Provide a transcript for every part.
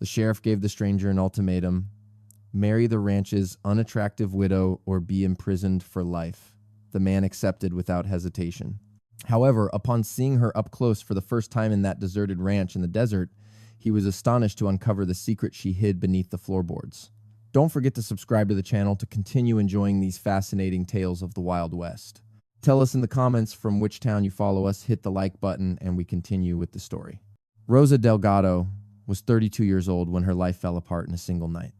The sheriff gave the stranger an ultimatum: marry the ranch's unattractive widow or be imprisoned for life. The man accepted without hesitation. However, upon seeing her up close for the first time in that deserted ranch in the desert, he was astonished to uncover the secret she hid beneath the floorboards. Don't forget to subscribe to the channel to continue enjoying these fascinating tales of the Wild West. Tell us in the comments from which town you follow us, hit the like button, and we continue with the story. Rosa Delgado was 32 years old when her life fell apart in a single night.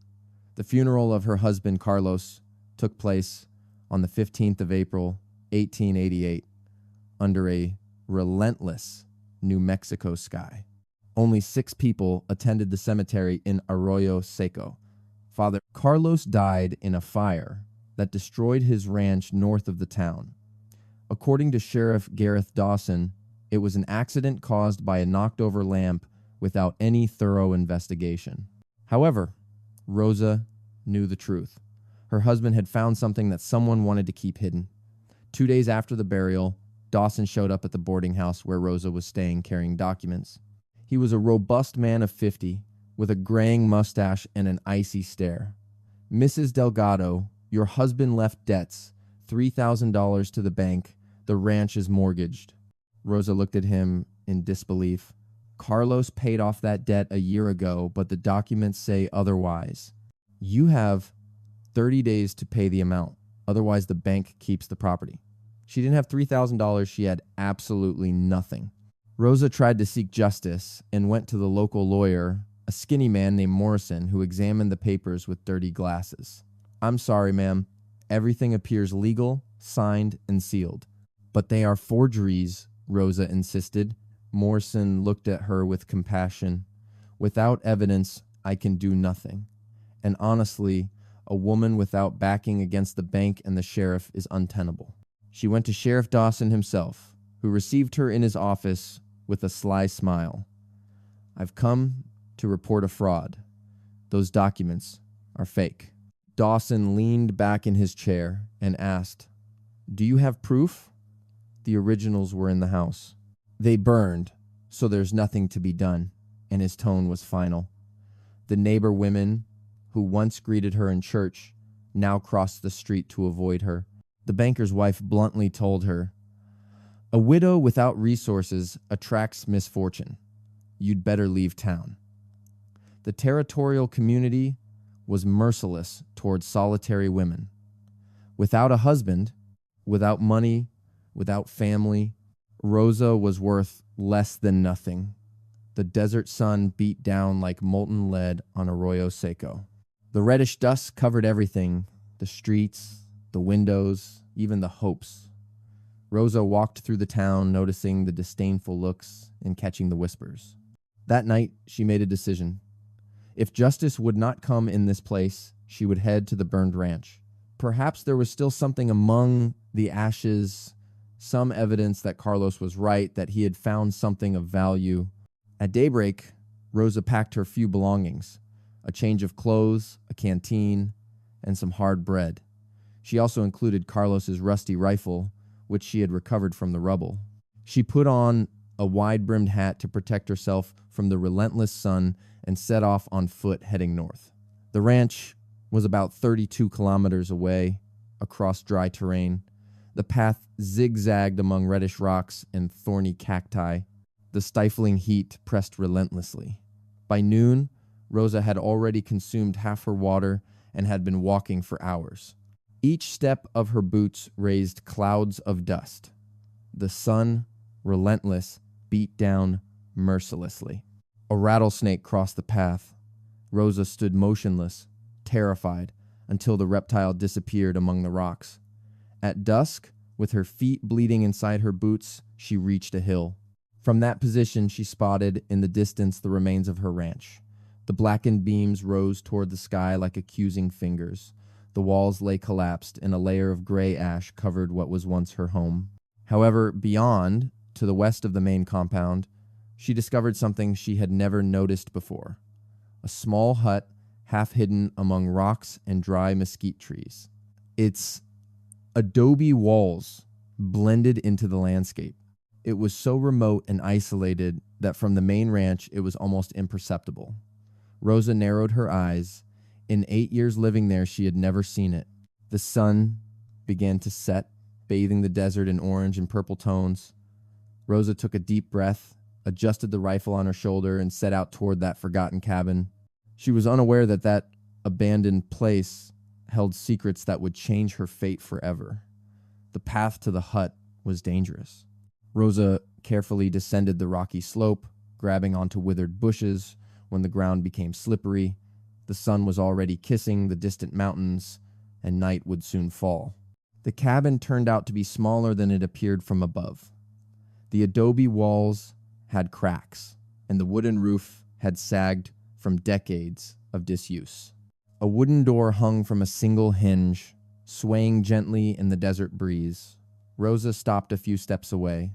The funeral of her husband, Carlos, took place on the 15th of April, 1888, under a relentless New Mexico sky. Only 6 people attended the cemetery in Arroyo Seco. Father Carlos died in a fire that destroyed his ranch north of the town. According to Sheriff Gareth Dawson, it was an accident caused by a knocked-over lamp without any thorough investigation. However, Rosa knew the truth. Her husband had found something that someone wanted to keep hidden. 2 days after the burial, Dawson showed up at the boarding house where Rosa was staying carrying documents. He was a robust man of 50, with a graying mustache and an icy stare. "Mrs. Delgado, your husband left debts, $3,000 to the bank. The ranch is mortgaged." Rosa looked at him in disbelief. "Carlos paid off that debt a year ago, but the documents say otherwise. You have 30 days to pay the amount. Otherwise, the bank keeps the property." She didn't have $3,000. She had absolutely nothing. Rosa tried to seek justice and went to the local lawyer, a skinny man named Morrison, who examined the papers with dirty glasses. "I'm sorry, ma'am. Everything appears legal, signed, and sealed." "But they are forgeries," Rosa insisted. Morrison looked at her with compassion. "Without evidence, I can do nothing. And honestly, a woman without backing against the bank and the sheriff is untenable." She went to Sheriff Dawson himself, who received her in his office with a sly smile. "I've come to report a fraud. Those documents are fake." Dawson leaned back in his chair and asked, "Do you have proof?" "The originals were in the house. They burned, so there's nothing to be done," and his tone was final. The neighbor women who once greeted her in church now crossed the street to avoid her. The banker's wife bluntly told her, "A widow without resources attracts misfortune. You'd better leave town." The territorial community was merciless towards solitary women. Without a husband, without money, without family, Rosa was worth less than nothing. The desert sun beat down like molten lead on Arroyo Seco. The reddish dust covered everything: the streets, the windows, even the hopes. Rosa walked through the town, noticing the disdainful looks and catching the whispers. That night, she made a decision. If justice would not come in this place, she would head to the burned ranch. Perhaps there was still something among the ashes, some evidence that Carlos was right, that he had found something of value. At daybreak, Rosa packed her few belongings: a change of clothes, a canteen, and some hard bread. She also included Carlos's rusty rifle, which she had recovered from the rubble. She put on a wide-brimmed hat to protect herself from the relentless sun and set off on foot heading north. The ranch was about 32 kilometers away, across dry terrain. The path zigzagged among reddish rocks and thorny cacti. The stifling heat pressed relentlessly. By noon, Rosa had already consumed half her water and had been walking for hours. Each step of her boots raised clouds of dust. The sun, relentless, beat down mercilessly. A rattlesnake crossed the path. Rosa stood motionless, terrified, until the reptile disappeared among the rocks. At dusk, with her feet bleeding inside her boots, she reached a hill. From that position, she spotted in the distance the remains of her ranch. The blackened beams rose toward the sky like accusing fingers. The walls lay collapsed, and a layer of gray ash covered what was once her home. However, beyond, to the west of the main compound, she discovered something she had never noticed before: a small hut half hidden among rocks and dry mesquite trees. Its adobe walls blended into the landscape. It was so remote and isolated that from the main ranch it was almost imperceptible. Rosa narrowed her eyes. In 8 years living there, she had never seen it. The sun began to set, bathing the desert in orange and purple tones. Rosa took a deep breath, adjusted the rifle on her shoulder, and set out toward that forgotten cabin. She was unaware that that abandoned place held secrets that would change her fate forever. The path to the hut was dangerous. Rosa carefully descended the rocky slope, grabbing onto withered bushes. When the ground became slippery, the sun was already kissing the distant mountains, and night would soon fall. The cabin turned out to be smaller than it appeared from above. The adobe walls had cracks, and the wooden roof had sagged from decades of disuse. A wooden door hung from a single hinge, swaying gently in the desert breeze. Rosa stopped a few steps away,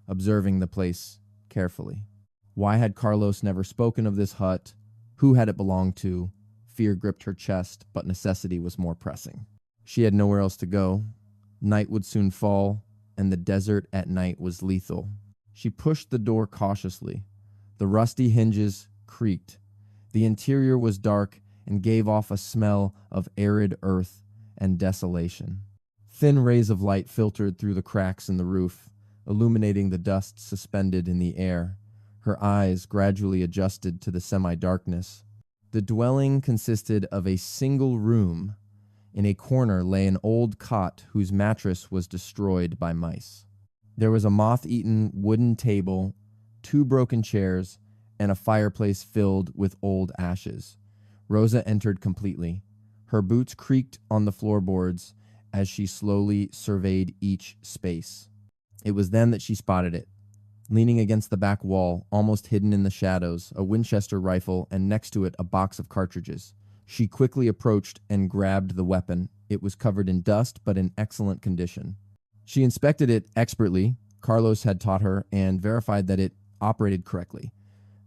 observing the place carefully. Why had Carlos never spoken of this hut? Who had it belonged to? Fear gripped her chest, but necessity was more pressing. She had nowhere else to go. Night would soon fall, and the desert at night was lethal. She pushed the door cautiously. The rusty hinges creaked. The interior was dark and gave off a smell of arid earth and desolation. Thin rays of light filtered through the cracks in the roof, illuminating the dust suspended in the air. Her eyes gradually adjusted to the semi-darkness. The dwelling consisted of a single room. In a corner lay an old cot whose mattress was destroyed by mice. There was a moth-eaten wooden table, 2 broken chairs, and a fireplace filled with old ashes. Rosa entered completely. Her boots creaked on the floorboards as she slowly surveyed each space. It was then that she spotted it. Leaning against the back wall, almost hidden in the shadows, a Winchester rifle, and next to it a box of cartridges. She quickly approached and grabbed the weapon. It was covered in dust, but in excellent condition. She inspected it expertly. Carlos had taught her and verified that it operated correctly.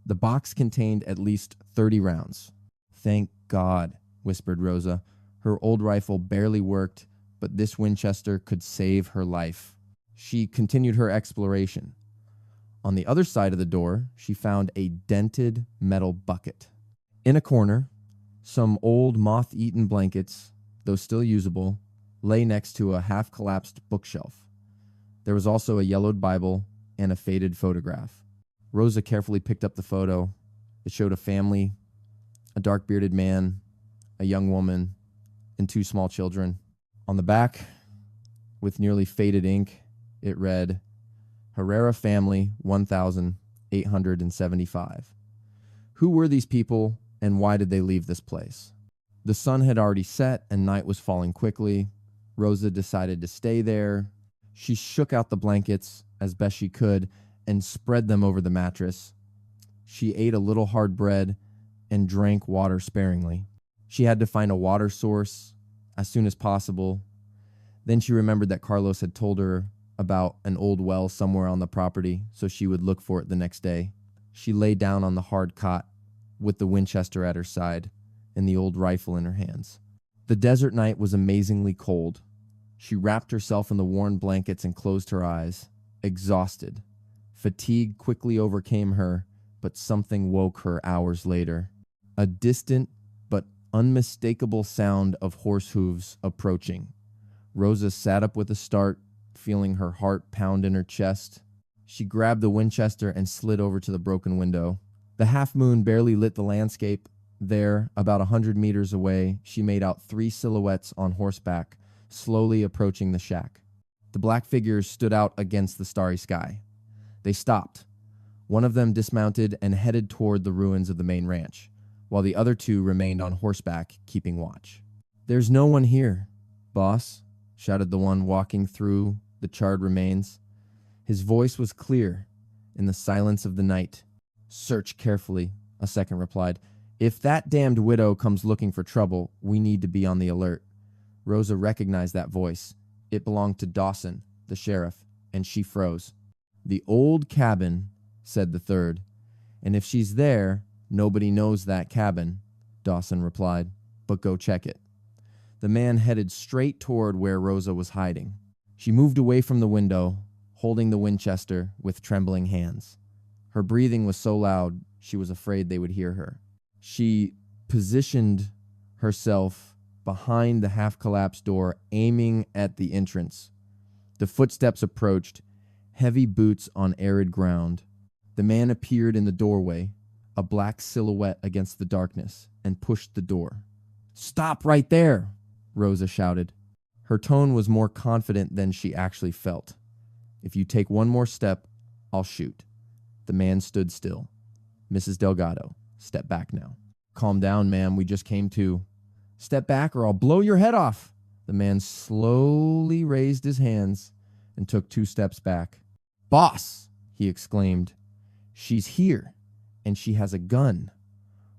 The box contained at least 30 rounds. "Thank God," whispered Rosa. Her old rifle barely worked, but this Winchester could save her life. She continued her exploration. On the other side of the door, she found a dented metal bucket. In a corner, some old moth-eaten blankets, though still usable, lay next to a half-collapsed bookshelf. There was also a yellowed Bible and a faded photograph. Rosa carefully picked up the photo. It showed a family, a dark-bearded man, a young woman, and 2 small children. On the back, with nearly faded ink, it read, "Herrera family, 1,875. Who were these people, and why did they leave this place? The sun had already set, and night was falling quickly. Rosa decided to stay there. She shook out the blankets as best she could and spread them over the mattress. She ate a little hard bread and drank water sparingly. She had to find a water source as soon as possible. Then she remembered that Carlos had told her about an old well somewhere on the property, so she would look for it the next day. She lay down on the hard cot with the Winchester at her side and the old rifle in her hands. The desert night was amazingly cold. She wrapped herself in the worn blankets and closed her eyes, exhausted. Fatigue quickly overcame her, but something woke her hours later. A distant but unmistakable sound of horse hooves approaching. Rosa sat up with a start, feeling her heart pound in her chest. She grabbed the Winchester and slid over to the broken window. The half moon barely lit the landscape. There, about 100 meters away, she made out 3 silhouettes on horseback, slowly approaching the shack. The black figures stood out against the starry sky. They stopped. One of them dismounted and headed toward the ruins of the main ranch, while the other 2 remained on horseback, keeping watch. "There's no one here, boss," shouted the one walking through the charred remains. His voice was clear in the silence of the night. "Search carefully," a second replied. "If that damned widow comes looking for trouble, we need to be on the alert." Rosa recognized that voice. It belonged to Dawson, the sheriff, and she froze. "The old cabin," said the third. "And if she's there, nobody knows that cabin," Dawson replied. "But go check it." The man headed straight toward where Rosa was hiding. She moved away from the window, holding the Winchester with trembling hands. Her breathing was so loud, she was afraid they would hear her. She positioned herself behind the half-collapsed door, aiming at the entrance. The footsteps approached, heavy boots on arid ground. The man appeared in the doorway, a black silhouette against the darkness, and pushed the door. "Stop right there," Rosa shouted. Her tone was more confident than she actually felt. "If you take one more step, I'll shoot." The man stood still. "Mrs. Delgado, step back now." "Calm down, ma'am. We just came to." "Step back or I'll blow your head off." The man slowly raised his hands and took 2 steps back. "Boss," he exclaimed, "she's here, and she has a gun."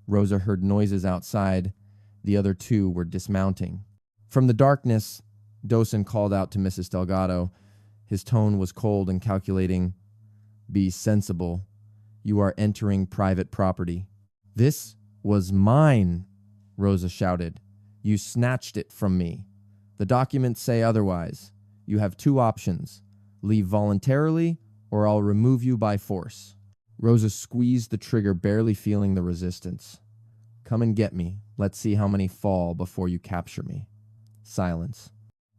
Rosa heard noises outside. The other 2 were dismounting. From the darkness, Dosen called out to Mrs. Delgado. His tone was cold and calculating. "Be sensible. You are entering private property." "This was mine," Rosa shouted. "You snatched it from me. The documents say otherwise. You have 2 options. Leave voluntarily, or I'll remove you by force." Rosa squeezed the trigger, barely feeling the resistance. "Come and get me. Let's see how many fall before you capture me." Silence.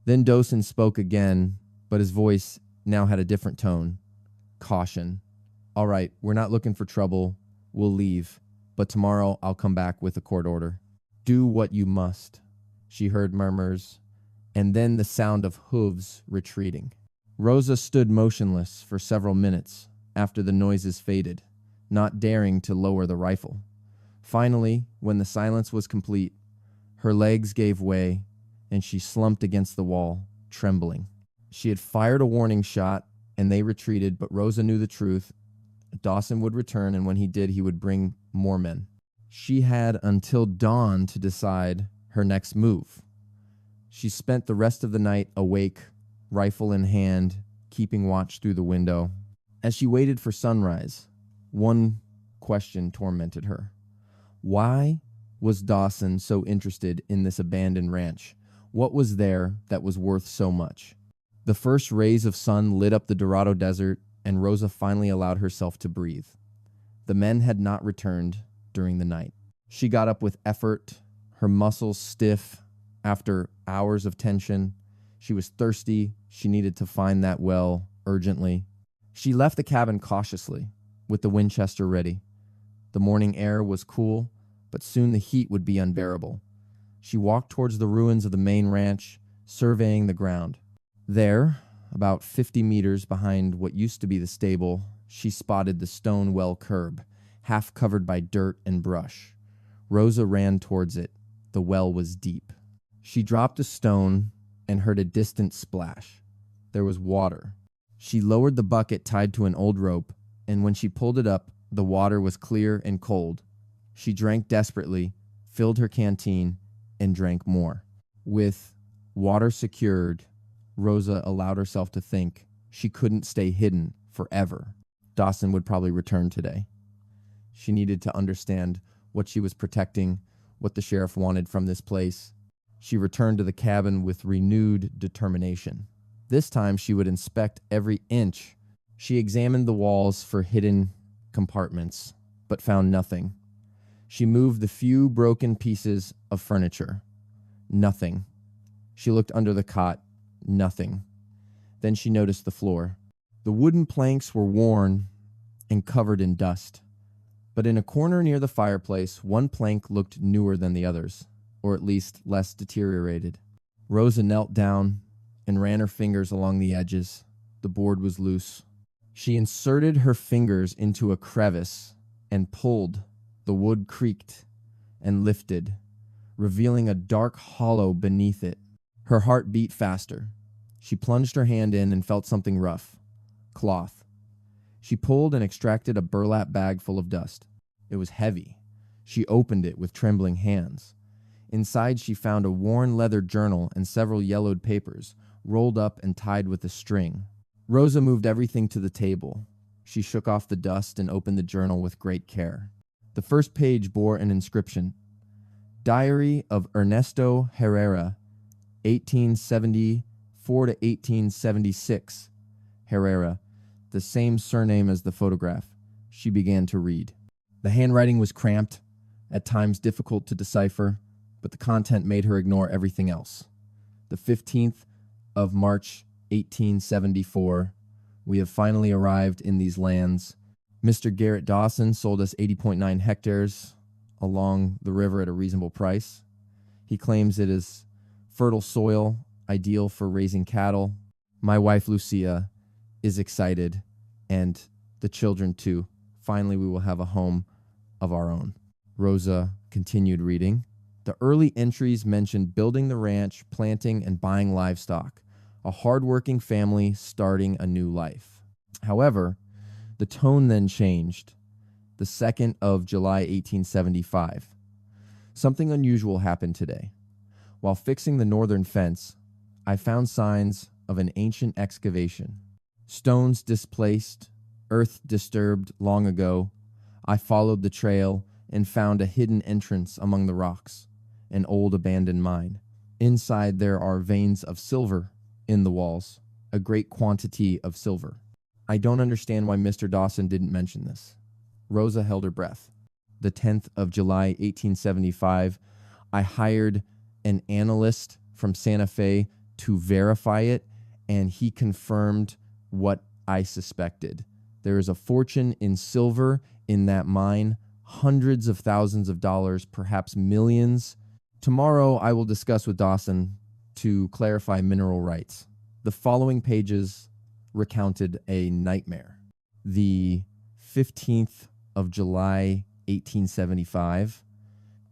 Then Dosen spoke again, but his voice now had a different tone. Caution. "All right, we're not looking for trouble. We'll leave. But tomorrow I'll come back with a court order." "Do what you must." She heard murmurs, and then the sound of hooves retreating. Rosa stood motionless for several minutes after the noises faded, not daring to lower the rifle. Finally, when the silence was complete, her legs gave way, and she slumped against the wall, trembling. She had fired a warning shot, and they retreated, but Rosa knew the truth. Dawson would return, and when he did, he would bring more men. She had until dawn to decide her next move. She spent the rest of the night awake, rifle in hand, keeping watch through the window. As she waited for sunrise, one question tormented her. Why was Dawson so interested in this abandoned ranch? What was there that was worth so much? The first rays of sun lit up the Dorado Desert, and Rosa finally allowed herself to breathe. The men had not returned during the night. She got up with effort, her muscles stiff after hours of tension. She was thirsty. She needed to find that well urgently. She left the cabin cautiously, with the Winchester ready. The morning air was cool, but soon the heat would be unbearable. She walked towards the ruins of the main ranch, surveying the ground. There, about 50 meters behind what used to be the stable, she spotted the stone well curb, half covered by dirt and brush. Rosa ran towards it. The well was deep. She dropped a stone and heard a distant splash. There was water. She lowered the bucket tied to an old rope, and when she pulled it up, the water was clear and cold. She drank desperately, filled her canteen, and drank more. With water secured, Rosa allowed herself to think she couldn't stay hidden forever. Dawson would probably return today. She needed to understand what she was protecting, what the sheriff wanted from this place. She returned to the cabin with renewed determination. This time she would inspect every inch. She examined the walls for hidden compartments, but found nothing. She moved the few broken pieces of furniture. Nothing. She looked under the cot. Nothing. Then she noticed the floor. The wooden planks were worn and covered in dust. But in a corner near the fireplace, one plank looked newer than the others, or at least less deteriorated. Rosa knelt down and ran her fingers along the edges. The board was loose. She inserted her fingers into a crevice and pulled. The wood creaked and lifted, revealing a dark hollow beneath it. Her heart beat faster. She plunged her hand in and felt something rough. Cloth. She pulled and extracted a burlap bag full of dust. It was heavy. She opened it with trembling hands. Inside she found a worn leather journal and several yellowed papers, rolled up and tied with a string. Rosa moved everything to the table. She shook off the dust and opened the journal with great care. The first page bore an inscription. Diary of Ernesto Herrera, 1874 to 1876. Herrera, the same surname as the photograph. She began to read. The handwriting was cramped, at times difficult to decipher, but the content made her ignore everything else. The 15th of March, 1874, we have finally arrived in these lands. Mr. Garrett Dawson sold us 80.9 hectares along the river at a reasonable price. He claims it is fertile soil, ideal for raising cattle. My wife, Lucia, is excited, and the children too. Finally, we will have a home of our own. Rosa continued reading. The early entries mentioned building the ranch, planting, and buying livestock, a hardworking family starting a new life. However, the tone then changed. The 2nd of July, 1875. Something unusual happened today. While fixing the northern fence, I found signs of an ancient excavation. Stones displaced, earth disturbed long ago. I followed the trail and found a hidden entrance among the rocks, an old abandoned mine. Inside there are veins of silver in the walls, a great quantity of silver. I don't understand why Mr. Dawson didn't mention this. Rosa held her breath. The 10th of July, 1875, I hired an analyst from Santa Fe to verify it, and he confirmed what I suspected. There is a fortune in silver in that mine, hundreds of thousands of dollars, perhaps millions. Tomorrow, I will discuss with Dawson to clarify mineral rights. The following pages recounted a nightmare. The 15th of July, 1875,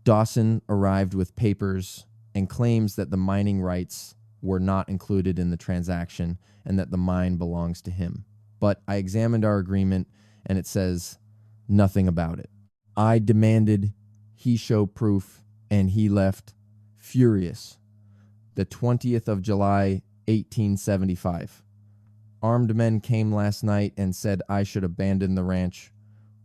Dawson arrived with papers and claims that the mining rights were not included in the transaction and that the mine belongs to him. But I examined our agreement and it says nothing about it. I demanded he show proof and he left furious. The 20th of July, 1875. Armed men came last night and said I should abandon the ranch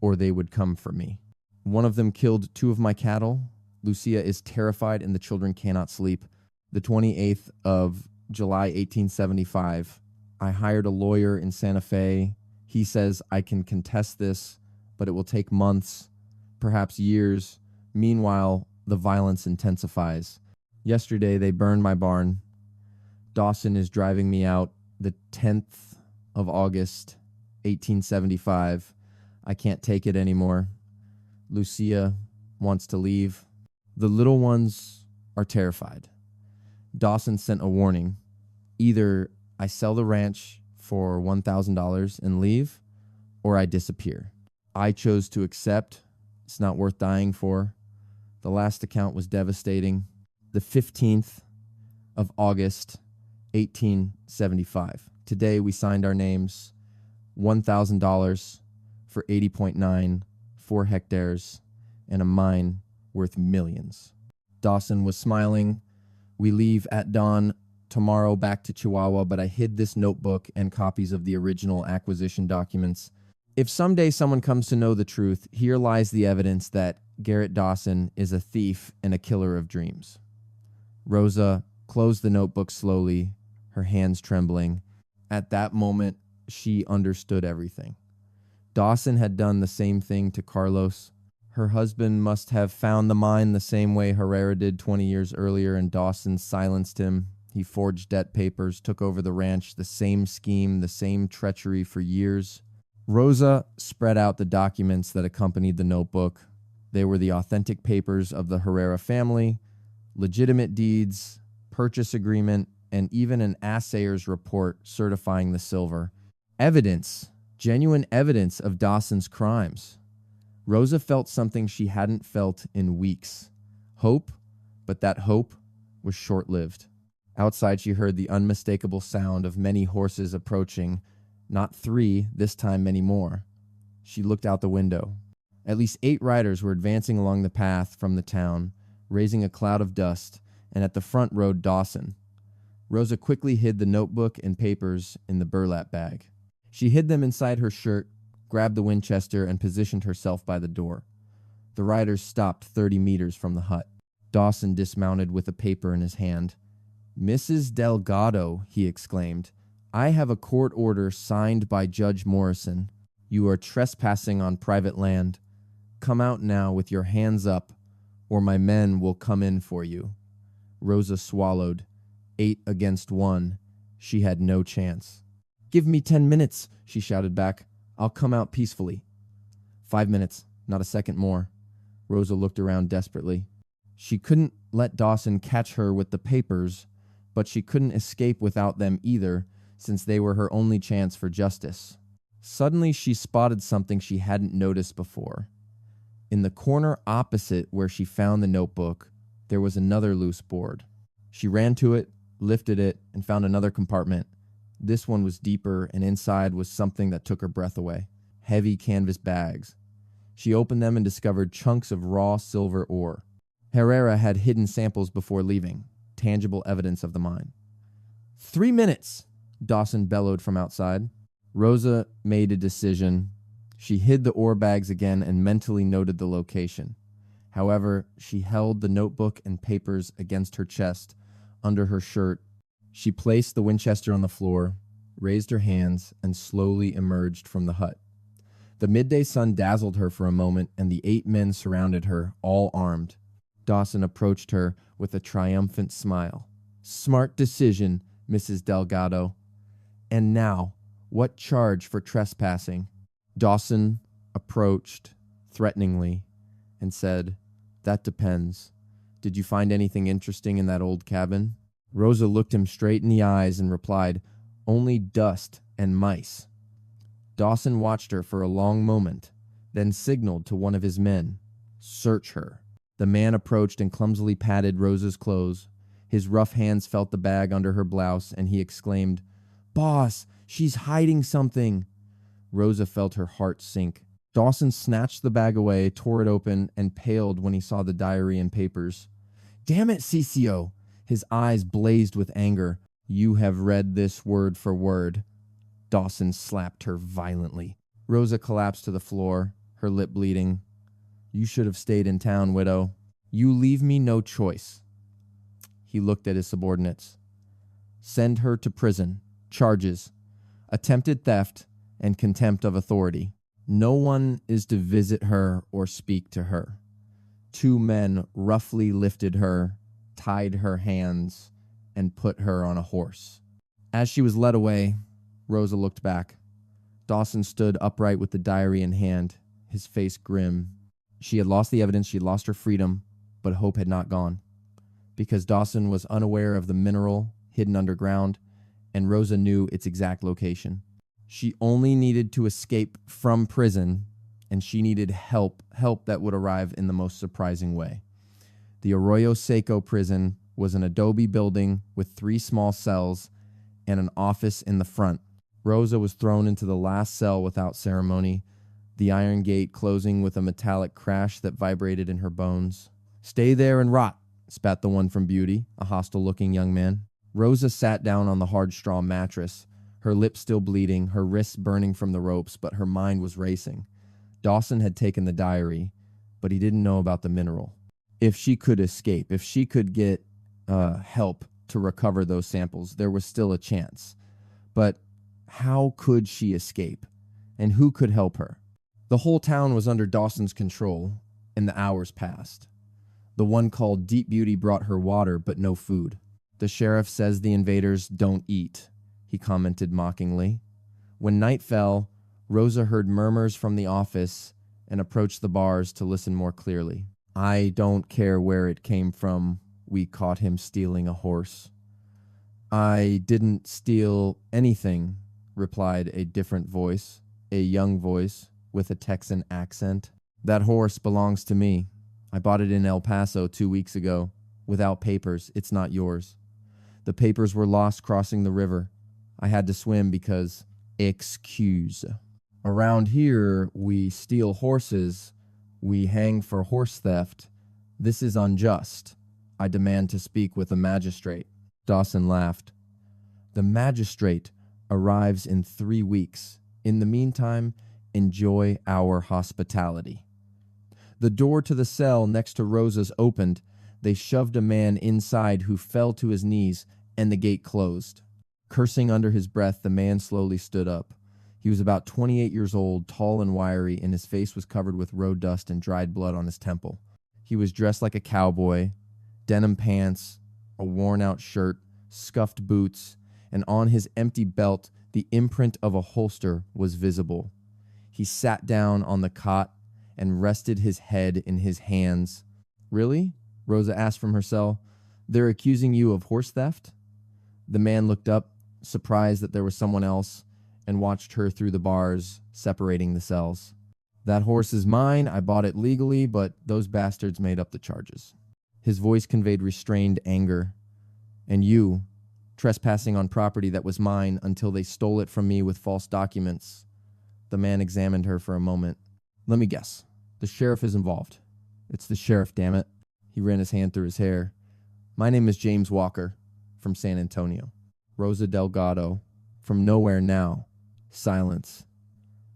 or they would come for me. One of them killed 2 of my cattle. Lucia is terrified and the children cannot sleep. The 28th of July, 1875, I hired a lawyer in Santa Fe. He says I can contest this, but it will take months, perhaps years. Meanwhile, the violence intensifies. Yesterday, they burned my barn. Dawson is driving me out. The 10th of August, 1875. I can't take it anymore. Lucia wants to leave. The little ones are terrified. Dawson sent a warning. Either I sell the ranch for $1,000 and leave, or I disappear. I chose to accept. It's not worth dying for. The last account was devastating. The 15th of August, 1875. Today we signed our names. $1,000 for 80.9, 4 hectares, and a mine worth millions. Dawson was smiling. We leave at dawn tomorrow back to Chihuahua, but I hid this notebook and copies of the original acquisition documents. If someday someone comes to know the truth, here lies the evidence that Garrett Dawson is a thief and a killer of dreams. Rosa closed the notebook slowly, her hands trembling. At that moment, she understood everything. Dawson had done the same thing to Carlos. Her husband must have found the mine the same way Herrera did 20 years earlier, and Dawson silenced him. He forged debt papers, took over the ranch, the same scheme, the same treachery for years. Rosa spread out the documents that accompanied the notebook. They were the authentic papers of the Herrera family, legitimate deeds, purchase agreement, and even an assayer's report certifying the silver. Evidence, genuine evidence of Dawson's crimes. Rosa felt something she hadn't felt in weeks. Hope, but that hope was short-lived. Outside, she heard the unmistakable sound of many horses approaching. Not 3, this time many more. She looked out the window. At least 8 riders were advancing along the path from the town, raising a cloud of dust, and at the front rode Dawson. Rosa quickly hid the notebook and papers in the burlap bag. She hid them inside her shirt, grabbed the Winchester, and positioned herself by the door. The riders stopped 30 meters from the hut. Dawson dismounted with a paper in his hand. "Mrs. Delgado," he exclaimed, "I have a court order signed by Judge Morrison. You are trespassing on private land. Come out now with your hands up, or my men will come in for you." Rosa swallowed. 8 against 1. She had no chance. "Give me 10 minutes," she shouted back. "I'll come out peacefully." 5 minutes, not a second more. Rosa looked around desperately. She couldn't let Dawson catch her with the papers, but she couldn't escape without them either, since they were her only chance for justice. Suddenly, she spotted something she hadn't noticed before. In the corner opposite where she found the notebook, there was another loose board. She ran to it, lifted it, and found another compartment. This one was deeper, and inside was something that took her breath away. Heavy canvas bags. She opened them and discovered chunks of raw silver ore. Herrera had hidden samples before leaving, tangible evidence of the mine. 3 minutes, Dawson bellowed from outside. Rosa made a decision. She hid the ore bags again and mentally noted the location. However, she held the notebook and papers against her chest, under her shirt. She placed the Winchester on the floor, raised her hands, and slowly emerged from the hut. The midday sun dazzled her for a moment, and the 8 men surrounded her, all armed. Dawson approached her with a triumphant smile. "Smart decision, Mrs. Delgado. And now, what charge for trespassing?" Dawson approached threateningly and said, "That depends. Did you find anything interesting in that old cabin?" Rosa looked him straight in the eyes and replied, "Only dust and mice." Dawson watched her for a long moment, then signaled to one of his men, "Search her." The man approached and clumsily patted Rosa's clothes. His rough hands felt the bag under her blouse, and he exclaimed, "Boss, she's hiding something." Rosa felt her heart sink. Dawson snatched the bag away, tore it open, and paled when he saw the diary and papers. "Damn it, CCO!" His eyes blazed with anger. "You have read this word for word." Dawson slapped her violently. Rosa collapsed to the floor, her lip bleeding. "You should have stayed in town, widow. You leave me no choice." He looked at his subordinates. "Send her to prison. Charges: attempted theft and contempt of authority. No one is to visit her or speak to her." 2 men roughly lifted her, tied her hands, and put her on a horse. As she was led away, Rosa looked back. Dawson stood upright with the diary in hand, his face grim. She had lost the evidence, she had lost her freedom, but hope had not gone. Because Dawson was unaware of the mineral hidden underground, and Rosa knew its exact location. She only needed to escape from prison, and she needed help that would arrive in the most surprising way. The Arroyo Seco prison was an adobe building with 3 small cells and an office in the front. Rosa was thrown into the last cell without ceremony, the iron gate closing with a metallic crash that vibrated in her bones. "Stay there and rot," spat the one from Beauty, a hostile-looking young man. Rosa sat down on the hard straw mattress, her lips still bleeding, her wrists burning from the ropes, but her mind was racing. Dawson had taken the diary, but he didn't know about the mineral. If she could escape, if she could get help to recover those samples, there was still a chance. But how could she escape? And who could help her? The whole town was under Dawson's control, and the hours passed. The one called Deep Beauty brought her water, but no food. "The sheriff says the invaders don't eat," he commented mockingly. When night fell, Rosa heard murmurs from the office and approached the bars to listen more clearly. "I don't care where it came from. We caught him stealing a horse." "I didn't steal anything," replied a different voice, a young voice with a Texan accent. "That horse belongs to me. I bought it in El Paso 2 weeks ago. Without papers, it's not yours. The papers were lost crossing the river. I had to swim because excuse. Around here, we steal horses. We hang for horse theft. This is unjust. I demand to speak with a magistrate." Dawson laughed. "The magistrate arrives in 3 weeks. In the meantime, enjoy our hospitality." The door to the cell next to Rosa's opened. They shoved a man inside who fell to his knees, and the gate closed. Cursing under his breath, the man slowly stood up. He was about 28 years old, tall and wiry, and his face was covered with road dust and dried blood on his temple. He was dressed like a cowboy, denim pants, a worn-out shirt, scuffed boots, and on his empty belt, the imprint of a holster was visible. He sat down on the cot and rested his head in his hands. "Really?" Rosa asked from her cell. "They're accusing you of horse theft?" The man looked up, surprised that there was someone else, and watched her through the bars separating the cells. "That horse is mine. I bought it legally, but those bastards made up the charges." His voice conveyed restrained anger. "And you, trespassing on property that was mine until they stole it from me with false documents." The man examined her for a moment. "Let me guess. The sheriff is involved." "It's the sheriff, damn it." He ran his hand through his hair. "My name is James Walker, from San Antonio." Rosa Delgado, from nowhere now. Silence.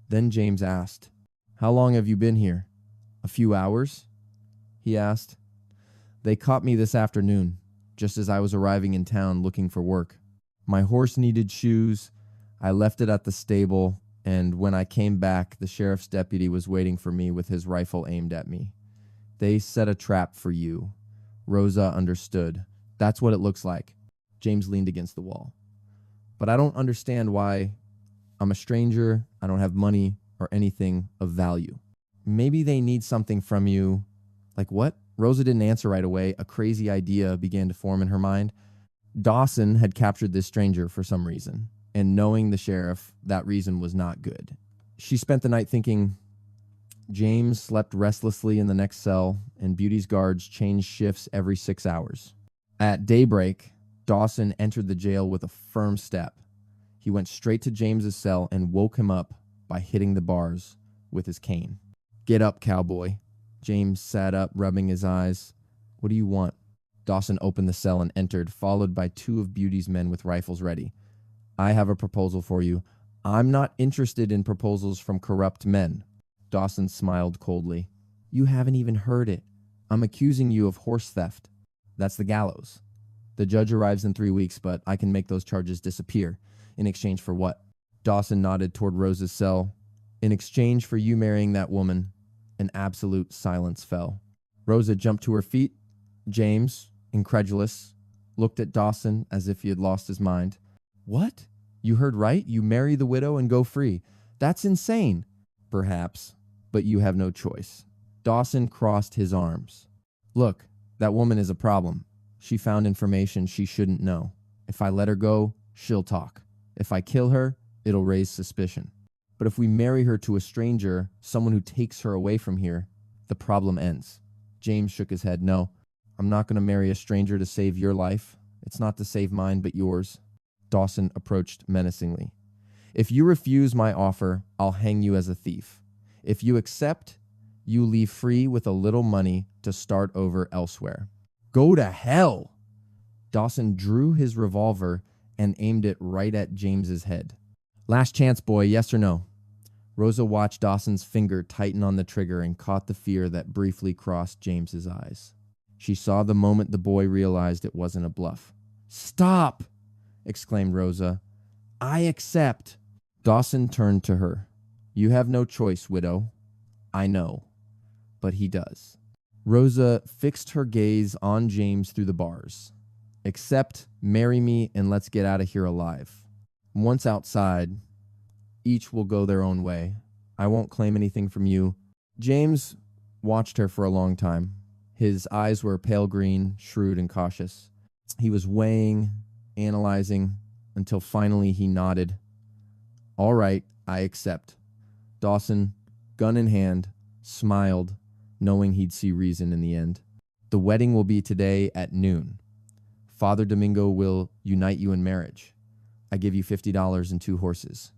Then James asked, "How long have you been here?" "A few hours?" he asked. "They caught me this afternoon, just as I was arriving in town looking for work. My horse needed shoes. I left it at the stable, and when I came back, the sheriff's deputy was waiting for me with his rifle aimed at me. They set a trap for you." Rosa understood. "That's what it looks like." James leaned against the wall. "But I don't understand why. I'm a stranger. I don't have money or anything of value." "Maybe they need something from you." "Like what?" Rosa didn't answer right away. A crazy idea began to form in her mind. Dawson had captured this stranger for some reason, and knowing the sheriff, that reason was not good. She spent the night thinking. James slept restlessly in the next cell, and Beauty's guards changed shifts every 6 hours. At daybreak, Dawson entered the jail with a firm step. He went straight to James's cell and woke him up by hitting the bars with his cane. "Get up, cowboy." James sat up, rubbing his eyes. "What do you want?" Dawson opened the cell and entered, followed by 2 of Beauty's men with rifles ready. "I have a proposal for you." "I'm not interested in proposals from corrupt men." Dawson smiled coldly. "You haven't even heard it. I'm accusing you of horse theft." "That's the gallows. The judge arrives in 3 weeks, but I can make those charges disappear." "In exchange for what?" Dawson nodded toward Rosa's cell. "In exchange for you marrying that woman." An absolute silence fell. Rosa jumped to her feet. James, incredulous, looked at Dawson as if he had lost his mind. "What? You heard right. You marry the widow and go free. That's insane." "Perhaps, but you have no choice." Dawson crossed his arms. "Look, that woman is a problem. She found information she shouldn't know. If I let her go, she'll talk. If I kill her, it'll raise suspicion. But if we marry her to a stranger, someone who takes her away from here, the problem ends." James shook his head. "No, I'm not going to marry a stranger to save your life. It's not to save mine, but yours." Dawson approached menacingly. "If you refuse my offer, I'll hang you as a thief. If you accept, you leave free with a little money to start over elsewhere." "Go to hell!" Dawson drew his revolver and aimed it right at James's head. "Last chance, boy, yes or no?" Rosa watched Dawson's finger tighten on the trigger and caught the fear that briefly crossed James's eyes. She saw the moment the boy realized it wasn't a bluff. "Stop!" exclaimed Rosa. "I accept." Dawson turned to her. "You have no choice, widow." "I know, but he does." Rosa fixed her gaze on James through the bars. "Accept, marry me, and let's get out of here alive. Once outside, each will go their own way. I won't claim anything from you." James watched her for a long time. His eyes were pale green, shrewd, and cautious. He was weighing, analyzing, until finally he nodded. "All right, I accept." Dawson, gun in hand, smiled, knowing he'd see reason in the end. "The wedding will be today at noon. Father Domingo will unite you in marriage. I give you $50 and 2 horses.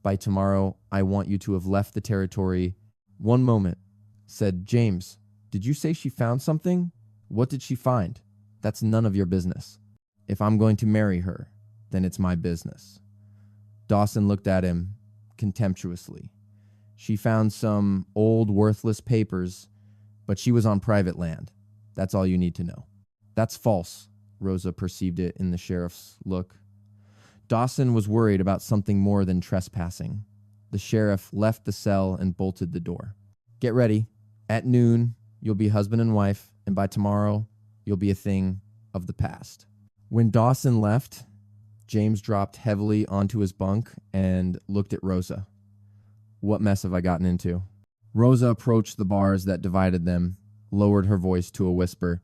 By tomorrow, I want you to have left the territory." "One moment," said James. "Did you say she found something? What did she find?" "That's none of your business. If I'm going to marry her, then it's my business." Dawson looked at him contemptuously. "She found some old, worthless papers, but she was on private land. That's all you need to know." "That's false." Rosa perceived it in the sheriff's look. Dawson was worried about something more than trespassing. The sheriff left the cell and bolted the door. "Get ready. At noon, you'll be husband and wife, and by tomorrow, you'll be a thing of the past. When Dawson left, James dropped heavily onto his bunk and looked at Rosa. What mess have I gotten into? Rosa approached the bars that divided them, lowered her voice to a whisper.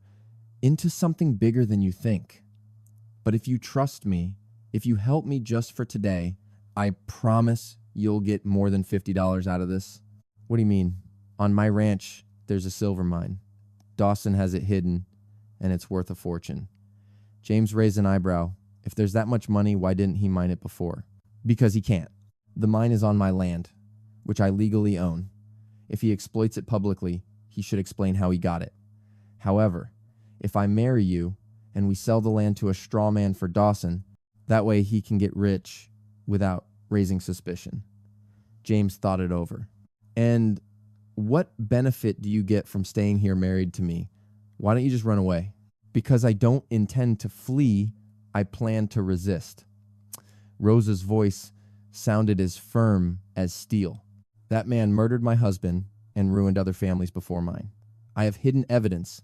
Into something bigger than you think. But if you trust me, if you help me just for today, I promise you'll get more than $50 out of this. What do you mean? On my ranch, there's a silver mine. Dawson has it hidden, and it's worth a fortune. James raised an eyebrow. If there's that much money, why didn't he mine it before? Because he can't. The mine is on my land, which I legally own. If he exploits it publicly, he should explain how he got it. However, if I marry you and we sell the land to a straw man for Dawson, that way he can get rich without raising suspicion. James thought it over. And what benefit do you get from staying here married to me? Why don't you just run away? Because I don't intend to flee, I plan to resist. Rosa's voice sounded as firm as steel. That man murdered my husband and ruined other families before mine. I have hidden evidence.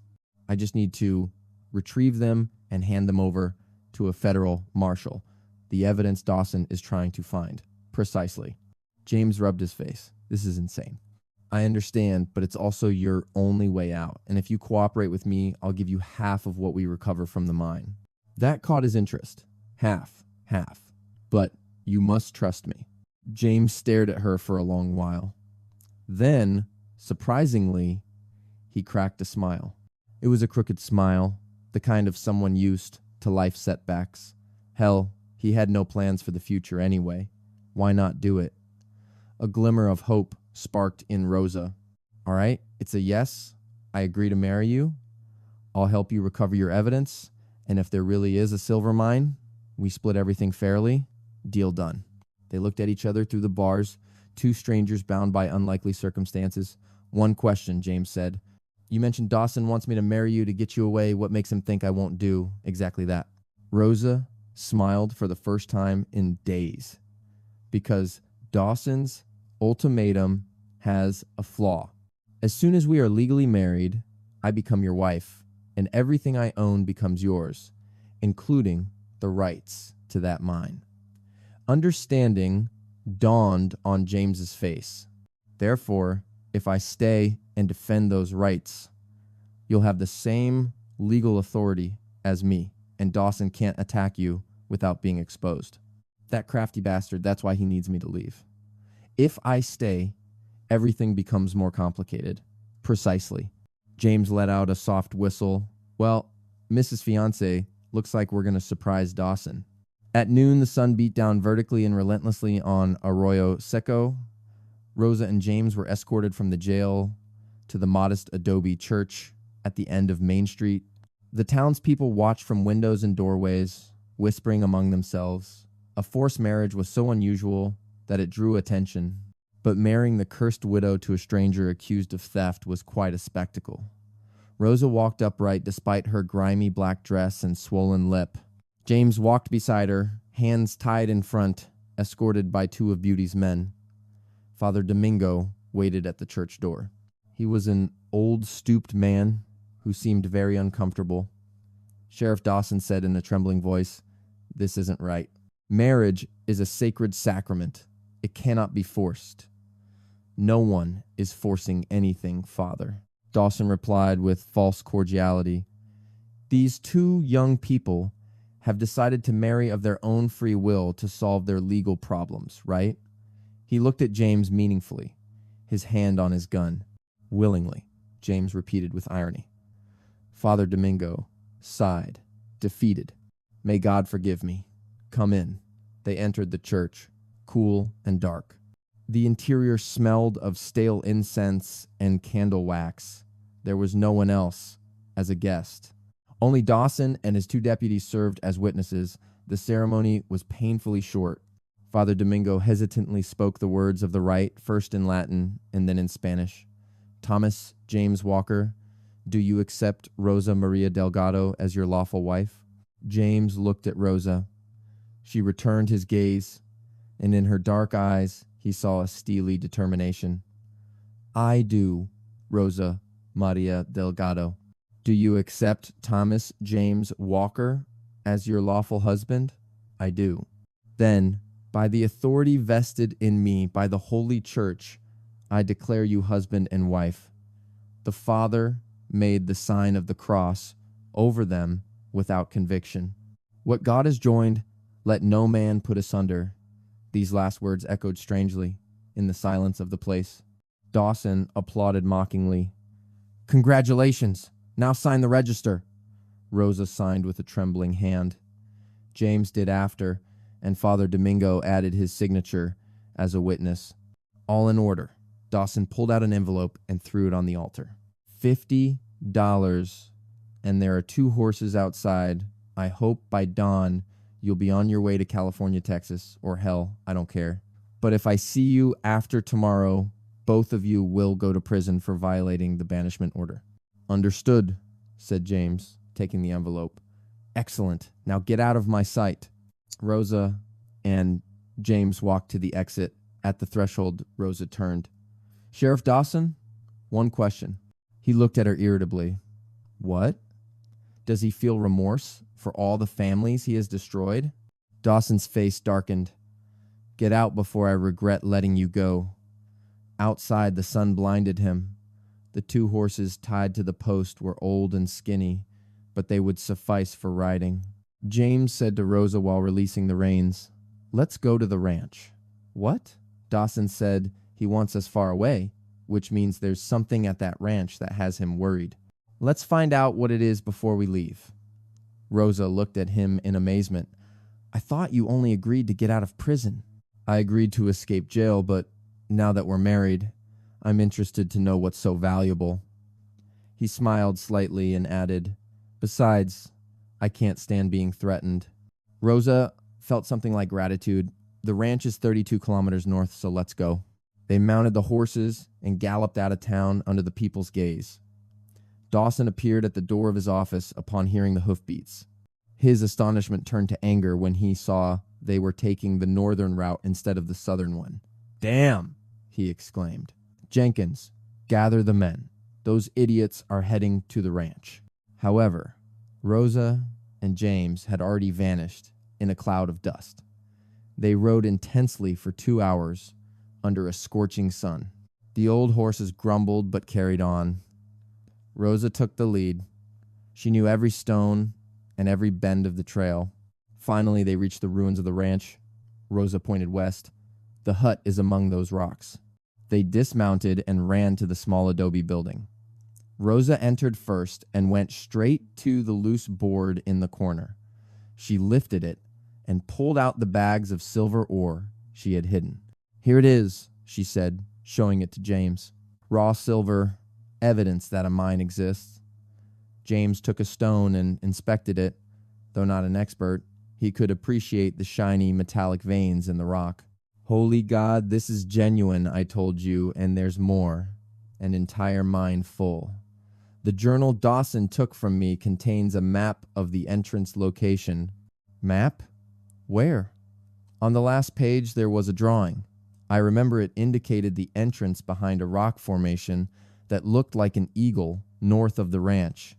I just need to retrieve them and hand them over to a federal marshal. The evidence Dawson is trying to find. Precisely. James rubbed his face. This is insane. I understand, but it's also your only way out. And if you cooperate with me, I'll give you half of what we recover from the mine. That caught his interest. Half. But you must trust me. James stared at her for a long while. Then, surprisingly, he cracked a smile. It was a crooked smile, the kind of someone used to life setbacks. Hell, he had no plans for the future anyway. Why not do it? A glimmer of hope sparked in Rosa. All right, it's a yes. I agree to marry you. I'll help you recover your evidence. And if there really is a silver mine, we split everything fairly. Deal done. They looked at each other through the bars, two strangers bound by unlikely circumstances. One question, James said. You mentioned Dawson wants me to marry you to get you away. What makes him think I won't do exactly that? Rosa smiled for the first time in days. Because Dawson's ultimatum has a flaw. As soon as we are legally married, I become your wife, and everything I own becomes yours, including the rights to that mine. Understanding dawned on James's face. Therefore, if I stay and defend those rights, you'll have the same legal authority as me, and Dawson can't attack you without being exposed. That crafty bastard, that's why he needs me to leave. If I stay, everything becomes more complicated. Precisely. James let out a soft whistle. Well, Mrs. Fiancé, looks like we're going to surprise Dawson. At noon, the sun beat down vertically and relentlessly on Arroyo Seco. Rosa and James were escorted from the jail to the modest adobe church at the end of Main Street. The townspeople watched from windows and doorways, whispering among themselves. A forced marriage was so unusual that it drew attention, but marrying the cursed widow to a stranger accused of theft was quite a spectacle. Rosa walked upright despite her grimy black dress and swollen lip. James walked beside her, hands tied in front, escorted by two of Beauty's men. Father Domingo waited at the church door. He was an old, stooped man who seemed very uncomfortable. Sheriff Dawson said in a trembling voice, "This isn't right. Marriage is a sacred sacrament. It cannot be forced." "No one is forcing anything, Father," Dawson replied with false cordiality. "These two young people have decided to marry of their own free will to solve their legal problems, right?" He looked at James meaningfully, his hand on his gun. "Willingly," James repeated with irony. Father Domingo sighed, defeated. "May God forgive me. Come in." They entered the church, cool and dark. The interior smelled of stale incense and candle wax. There was no one else as a guest. Only Dawson and his two deputies served as witnesses. The ceremony was painfully short. Father Domingo hesitantly spoke the words of the rite, first in Latin and then in Spanish. "Thomas James Walker, do you accept Rosa Maria Delgado as your lawful wife?" James looked at Rosa. She returned his gaze, and in her dark eyes he saw a steely determination. "I do," Rosa Maria Delgado. Do you accept Thomas James Walker as your lawful husband? I do. Then, by the authority vested in me by the Holy Church, I declare you husband and wife. The father made the sign of the cross over them without conviction. What God has joined, let no man put asunder. These last words echoed strangely in the silence of the place. Dawson applauded mockingly. Congratulations! Now sign the register. Rosa signed with a trembling hand. James did after, and Father Domingo added his signature as a witness. All in order. Dawson pulled out an envelope and threw it on the altar. $50, and there are 2 horses outside. I hope by dawn you'll be on your way to California, Texas, or hell, I don't care. But if I see you after tomorrow, both of you will go to prison for violating the banishment order. Understood, said James, taking the envelope. Excellent. Now get out of my sight. Rosa and James walked to the exit. At the threshold, Rosa turned. Sheriff Dawson, one question. He looked at her irritably. What? Does he feel remorse for all the families he has destroyed? Dawson's face darkened. Get out before I regret letting you go. Outside, the sun blinded him. The 2 horses tied to the post were old and skinny, but they would suffice for riding. James said to Rosa while releasing the reins, Let's go to the ranch. What? Dawson said he wants us far away, which means there's something at that ranch that has him worried. Let's find out what it is before we leave. Rosa looked at him in amazement. I thought you only agreed to get out of prison. I agreed to escape jail, but now that we're married, I'm interested to know what's so valuable. He smiled slightly and added, Besides, I can't stand being threatened. Rosa felt something like gratitude. The ranch is 32 kilometers north, so let's go. They mounted the horses and galloped out of town under the people's gaze. Dawson appeared at the door of his office upon hearing the hoofbeats. His astonishment turned to anger when he saw they were taking the northern route instead of the southern one. Damn, he exclaimed. Jenkins, gather the men. Those idiots are heading to the ranch. However, Rosa and James had already vanished in a cloud of dust. They rode intensely for 2 hours under a scorching sun. The old horses grumbled but carried on. Rosa took the lead. She knew every stone and every bend of the trail. Finally, they reached the ruins of the ranch. Rosa pointed west. The hut is among those rocks. They dismounted and ran to the small adobe building. Rosa entered first and went straight to the loose board in the corner. She lifted it and pulled out the bags of silver ore she had hidden. Here it is, she said, showing it to James. Raw silver, evidence that a mine exists. James took a stone and inspected it. Though not an expert, he could appreciate the shiny metallic veins in the rock. Holy God, this is genuine, I told you, and there's more. An entire mine full. The journal Dawson took from me contains a map of the entrance location. Map? Where? On the last page there was a drawing. I remember it indicated the entrance behind a rock formation that looked like an eagle north of the ranch.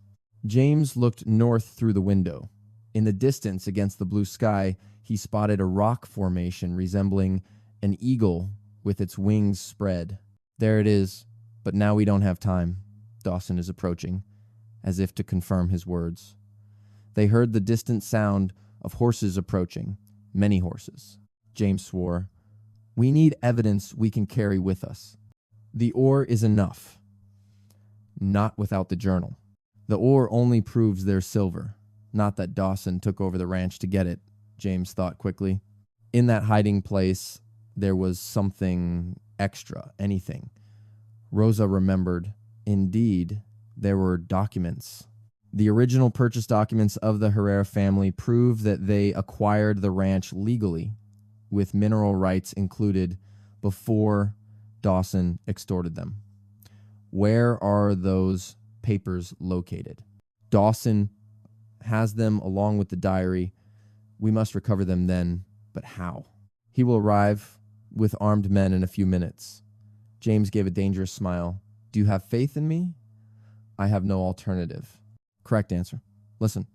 James looked north through the window. In the distance against the blue sky, he spotted a rock formation resembling an eagle with its wings spread. There it is, but now we don't have time. Dawson is approaching, as if to confirm his words. They heard the distant sound of horses approaching, many horses. James swore, We need evidence we can carry with us. The ore is enough. Not without the journal. The ore only proves there's silver. Not that Dawson took over the ranch to get it, James thought quickly. In that hiding place, there was something extra, anything. Rosa remembered. Indeed, there were documents. The original purchase documents of the Herrera family prove that they acquired the ranch legally, with mineral rights included, before Dawson extorted them. Where are those papers located? Dawson has them along with the diary. We must recover them then, but how? He will arrive with armed men in a few minutes. James gave a dangerous smile. Do you have faith in me? I have no alternative. Correct answer. Listen,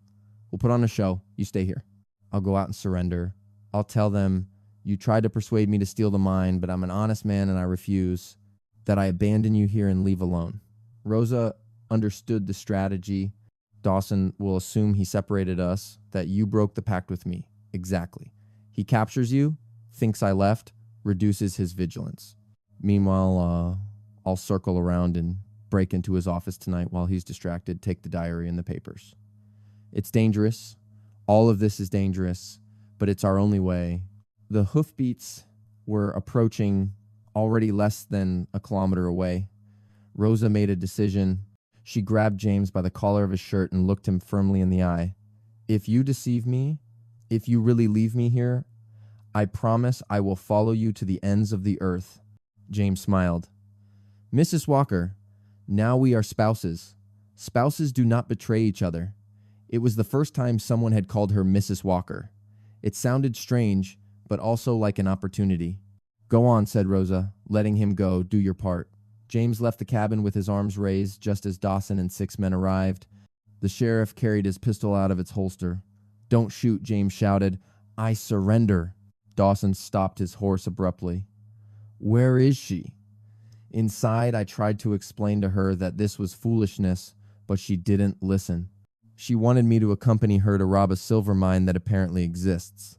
we'll put on a show. You stay here. I'll go out and surrender. I'll tell them you tried to persuade me to steal the mine, but I'm an honest man and I refuse. That I abandon you here and leave alone. Rosa understood the strategy. Dawson will assume he separated us, that you broke the pact with me. Exactly. He captures you, thinks I left, reduces his vigilance. Meanwhile, I'll circle around and break into his office tonight while he's distracted, take the diary and the papers. It's dangerous. All of this is dangerous, but it's our only way. The hoofbeats were approaching, already less than a kilometer away. Rosa made a decision. She grabbed James by the collar of his shirt and looked him firmly in the eye. If you deceive me, if you really leave me here, I promise I will follow you to the ends of the earth. James smiled. Mrs. Walker, now we are spouses. Spouses do not betray each other. It was the first time someone had called her Mrs. Walker. It sounded strange, but also like an opportunity. Go on, said Rosa, letting him go. Do your part. James left the cabin with his arms raised just as Dawson and 6 men arrived. The sheriff carried his pistol out of its holster. Don't shoot, James shouted. I surrender. Dawson stopped his horse abruptly. Where is she? Inside, I tried to explain to her that this was foolishness, but she didn't listen. She wanted me to accompany her to rob a silver mine that apparently exists.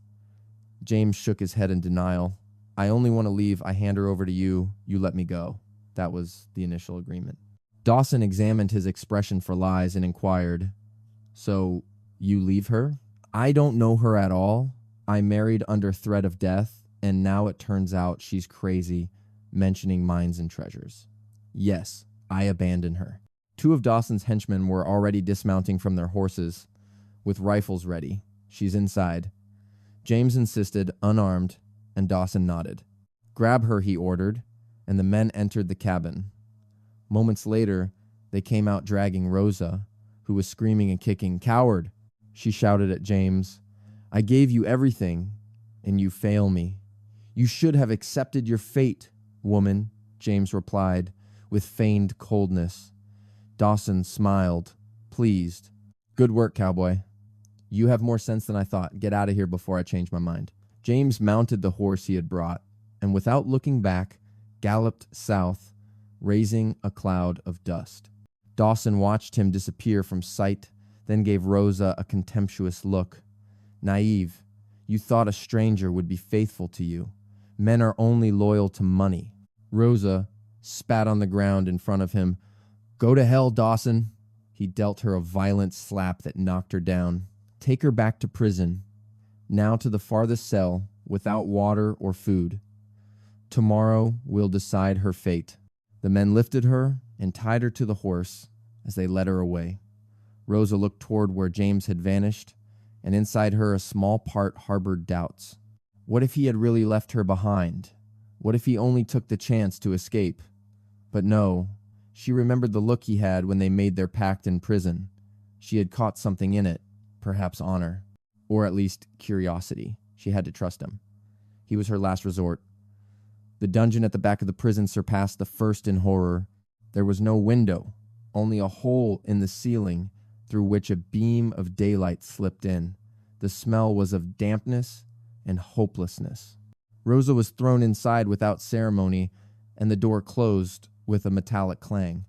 James shook his head in denial. I only want to leave. I hand her over to you. You let me go. That was the initial agreement. Dawson examined his expression for lies and inquired, so you leave her? I don't know her at all. I married under threat of death, and now it turns out she's crazy, mentioning mines and treasures. Yes, I abandon her. 2 of Dawson's henchmen were already dismounting from their horses, with rifles ready. She's inside. James insisted, unarmed, and Dawson nodded. Grab her, he ordered, and the men entered the cabin. Moments later, they came out dragging Rosa, who was screaming and kicking. Coward, she shouted at James. I gave you everything, and you fail me. You should have accepted your fate, woman, James replied, with feigned coldness. Dawson smiled, pleased. Good work, cowboy. You have more sense than I thought. Get out of here before I change my mind. James mounted the horse he had brought, and without looking back, galloped south, raising a cloud of dust. Dawson watched him disappear from sight, then gave Rosa a contemptuous look. Naive, you thought a stranger would be faithful to you. Men are only loyal to money. Rosa spat on the ground in front of him. Go to hell, Dawson. He dealt her a violent slap that knocked her down. Take her back to prison. Now to the farthest cell, without water or food. Tomorrow we'll decide her fate. The men lifted her and tied her to the horse as they led her away. Rosa looked toward where James had vanished, and inside her a small part harbored doubts. What if he had really left her behind? What if he only took the chance to escape? But no, she remembered the look he had when they made their pact in prison. She had caught something in it, perhaps honor, or at least curiosity. She had to trust him. He was her last resort. The dungeon at the back of the prison surpassed the first in horror. There was no window, only a hole in the ceiling through which a beam of daylight slipped in. The smell was of dampness and hopelessness. Rosa was thrown inside without ceremony, and the door closed with a metallic clang.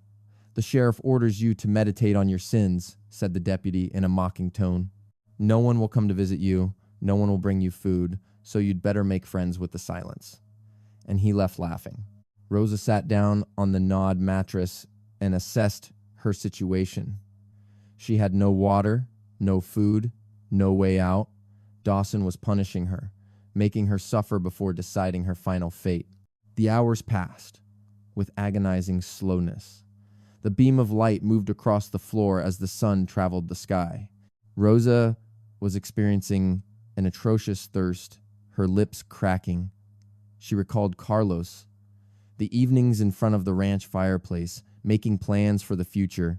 The sheriff orders you to meditate on your sins, said the deputy in a mocking tone. No one will come to visit you. No one will bring you food, so you'd better make friends with the silence. And he left laughing. Rosa sat down on the gnawed mattress and assessed her situation. She had no water, no food, no way out. Dawson was punishing her, making her suffer before deciding her final fate. The hours passed with agonizing slowness. The beam of light moved across the floor as the sun traveled the sky. Rosa was experiencing an atrocious thirst, her lips cracking. She recalled Carlos, the evenings in front of the ranch fireplace, making plans for the future.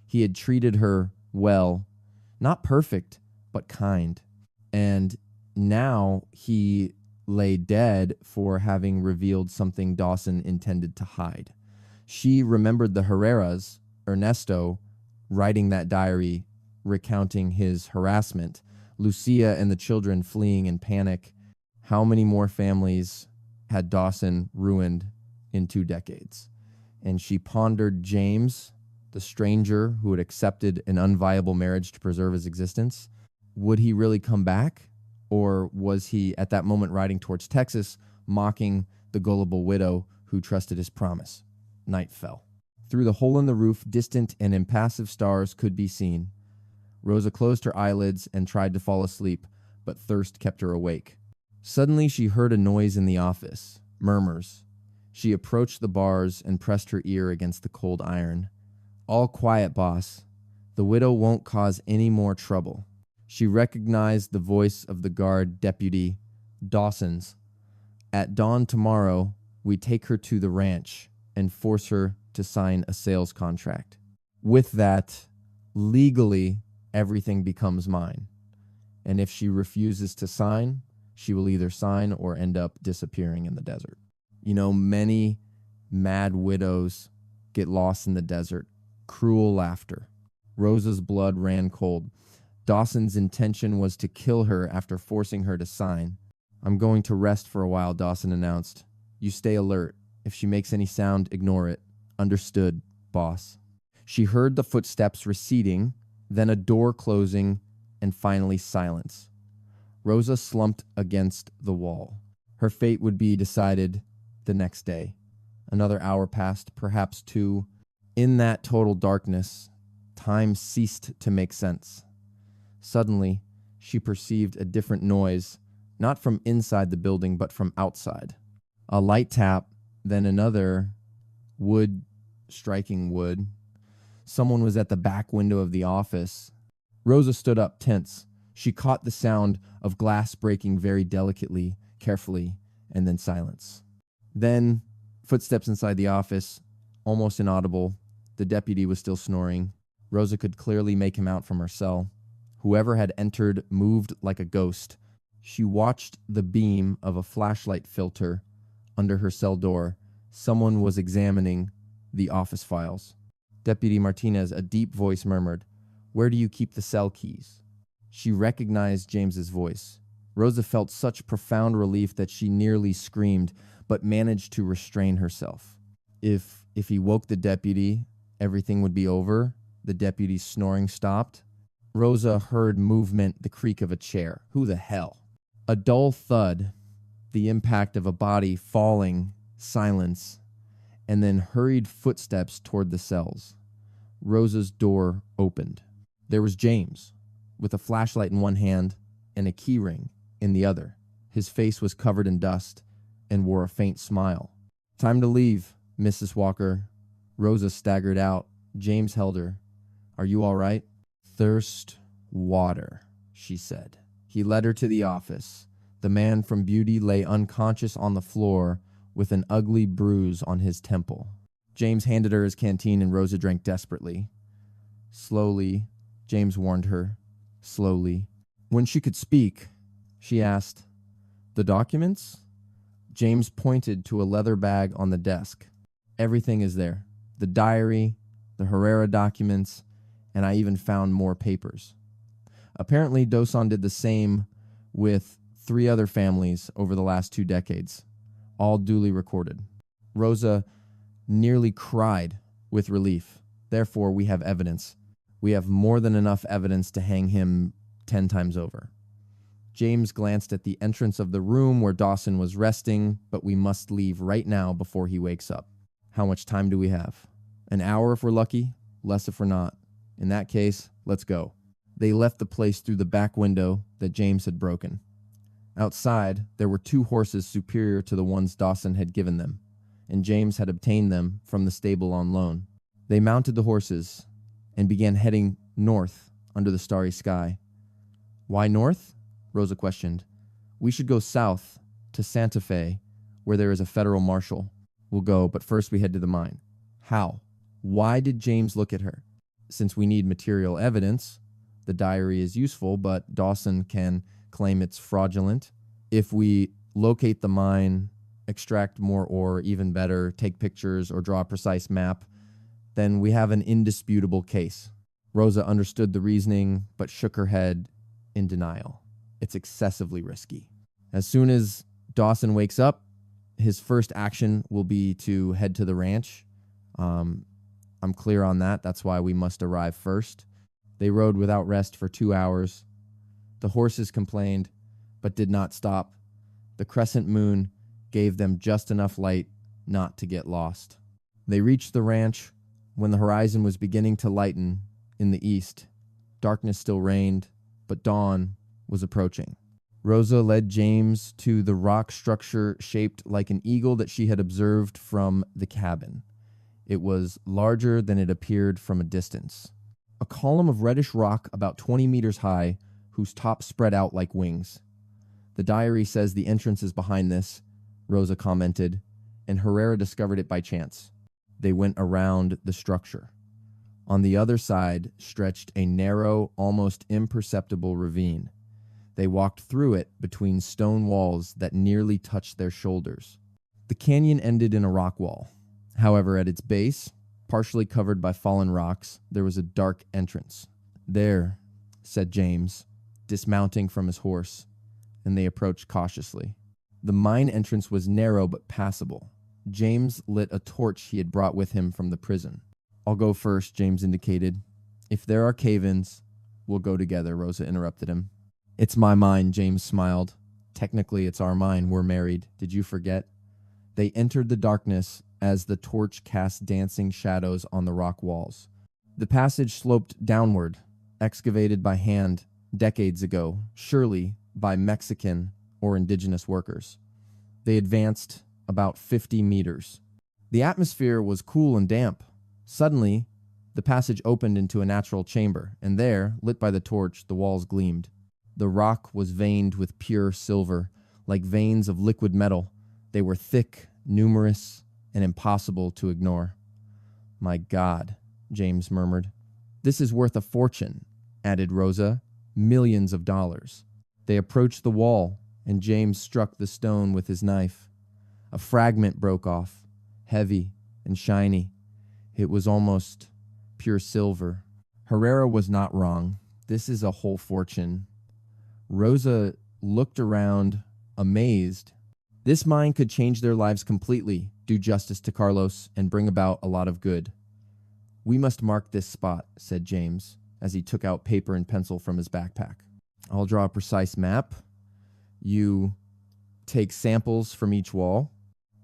He had treated her well, not perfect, but kind. And now he lay dead for having revealed something Dawson intended to hide. She remembered the Herreras, Ernesto writing that diary recounting his harassment, Lucia and the children fleeing in panic. How many more families had Dawson ruined in 2 decades? And she pondered James, the stranger who had accepted an unviable marriage to preserve his existence. Would he really come back? Or was he, at that moment, riding towards Texas, mocking the gullible widow who trusted his promise? Night fell. Through the hole in the roof, distant and impassive stars could be seen. Rosa closed her eyelids and tried to fall asleep, but thirst kept her awake. Suddenly she heard a noise in the office, murmurs. She approached the bars and pressed her ear against the cold iron. All quiet, boss. The widow won't cause any more trouble. She recognized the voice of the guard deputy, Dawson's. At dawn tomorrow, we take her to the ranch and force her to sign a sales contract. With that, legally, everything becomes mine. And if she refuses to sign, she will either sign or end up disappearing in the desert. You know, many mad widows get lost in the desert. Cruel laughter. Rosa's blood ran cold. Dawson's intention was to kill her after forcing her to sign. I'm going to rest for a while, Dawson announced. You stay alert. If she makes any sound, ignore it. Understood, boss. She heard the footsteps receding, then a door closing, and finally silence. Rosa slumped against the wall. Her fate would be decided the next day. Another hour passed, perhaps 2. In that total darkness, time ceased to make sense. Suddenly, she perceived a different noise, not from inside the building, but from outside. A light tap, then another, wood striking wood. Someone was at the back window of the office. Rosa stood up, tense. She caught the sound of glass breaking very delicately, carefully, and then silence. Then, footsteps inside the office, almost inaudible. The deputy was still snoring. Rosa could clearly make him out from her cell. Whoever had entered moved like a ghost. She watched the beam of a flashlight filter under her cell door. Someone was examining the office files. Deputy Martinez, a deep voice murmured, "Where do you keep the cell keys?" She recognized James's voice. Rosa felt such profound relief that she nearly screamed, but managed to restrain herself. If he woke the deputy, everything would be over. The deputy's snoring stopped. Rosa heard movement, the creak of a chair. Who the hell? A dull thud, the impact of a body falling, silence, and then hurried footsteps toward the cells. Rosa's door opened. There was James, with a flashlight in one hand and a key ring in the other. His face was covered in dust and wore a faint smile. "Time to leave, Mrs. Walker." Rosa staggered out. James held her. "Are you all right?" "Thirst water," she said. He led her to the office. The man from Beauty lay unconscious on the floor with an ugly bruise on his temple. James handed her his canteen and Rosa drank desperately. Slowly, James warned her. Slowly. When she could speak, she asked, "The documents?" James pointed to a leather bag on the desk. "Everything is there. The diary, the Herrera documents, and I even found more papers." Apparently, Dawson did the same with 3 other families over the last 2 decades, all duly recorded. Rosa nearly cried with relief. Therefore, we have evidence. We have more than enough evidence to hang him 10 times over. James glanced at the entrance of the room where Dawson was resting, but we must leave right now before he wakes up. How much time do we have? An hour if we're lucky, less if we're not. In that case, let's go. They left the place through the back window that James had broken. Outside, there were 2 horses superior to the ones Dawson had given them, and James had obtained them from the stable on loan. They mounted the horses and began heading north under the starry sky. "Why north?" Rosa questioned. "We should go south to Santa Fe, where there is a federal marshal." "We'll go, but first we head to the mine." "How? Why did James look at her?" "Since we need material evidence. The diary is useful, but Dawson can claim it's fraudulent. If we locate the mine, extract more ore, even better, take pictures or draw a precise map, then we have an indisputable case. Rosa understood the reasoning, but shook her head in denial. It's excessively risky. As soon as Dawson wakes up, his first action will be to head to the ranch. I'm clear on that. That's why we must arrive first. They rode without rest for 2 hours. The horses complained, but did not stop. The crescent moon gave them just enough light not to get lost. They reached the ranch when the horizon was beginning to lighten in the east. Darkness still reigned, but dawn was approaching. Rosa led James to the rock structure shaped like an eagle that she had observed from the cabin. It was larger than it appeared from a distance. A column of reddish rock about 20 meters high, whose top spread out like wings. The diary says the entrance is behind this, Rosa commented, and Herrera discovered it by chance. They went around the structure. On the other side stretched a narrow, almost imperceptible ravine. They walked through it between stone walls that nearly touched their shoulders. The canyon ended in a rock wall. However, at its base, partially covered by fallen rocks, there was a dark entrance. "There," said James, dismounting from his horse, and they approached cautiously. The mine entrance was narrow but passable. James lit a torch he had brought with him from the prison. "I'll go first," James indicated. "If there are cave-ins, we'll go together," Rosa interrupted him. "It's my mine," James smiled. "Technically, it's our mine. We're married. Did you forget?" They entered the darkness as the torch cast dancing shadows on the rock walls. The passage sloped downward, excavated by hand decades ago, surely by Mexican or indigenous workers. They advanced about 50 meters. The atmosphere was cool and damp. Suddenly, the passage opened into a natural chamber, and there, lit by the torch, the walls gleamed. The rock was veined with pure silver, like veins of liquid metal. They were thick, numerous, and impossible to ignore. "My God," James murmured. "This is worth a fortune," added Rosa. "Millions of dollars." They approached the wall, and James struck the stone with his knife. A fragment broke off, heavy and shiny. It was almost pure silver. Herrera was not wrong. This is a whole fortune. Rosa looked around, amazed. This mine could change their lives completely, do justice to Carlos, and bring about a lot of good. "We must mark this spot," said James, as he took out paper and pencil from his backpack. "I'll draw a precise map. You take samples from each wall."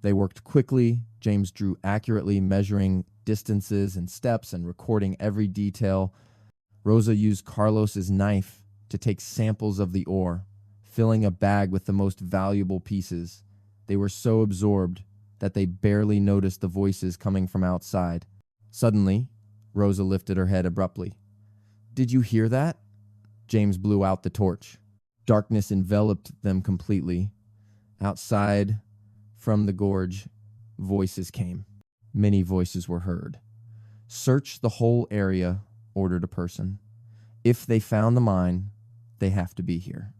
They worked quickly. James drew accurately, measuring distances and steps and recording every detail. Rosa used Carlos's knife to take samples of the ore, filling a bag with the most valuable pieces. They were so absorbed that they barely noticed the voices coming from outside. Suddenly, Rosa lifted her head abruptly. "Did you hear that?" James blew out the torch. Darkness enveloped them completely. Outside, from the gorge, voices came. Many voices were heard. "Search the whole area," ordered a person. "If they found the mine, they have to be here."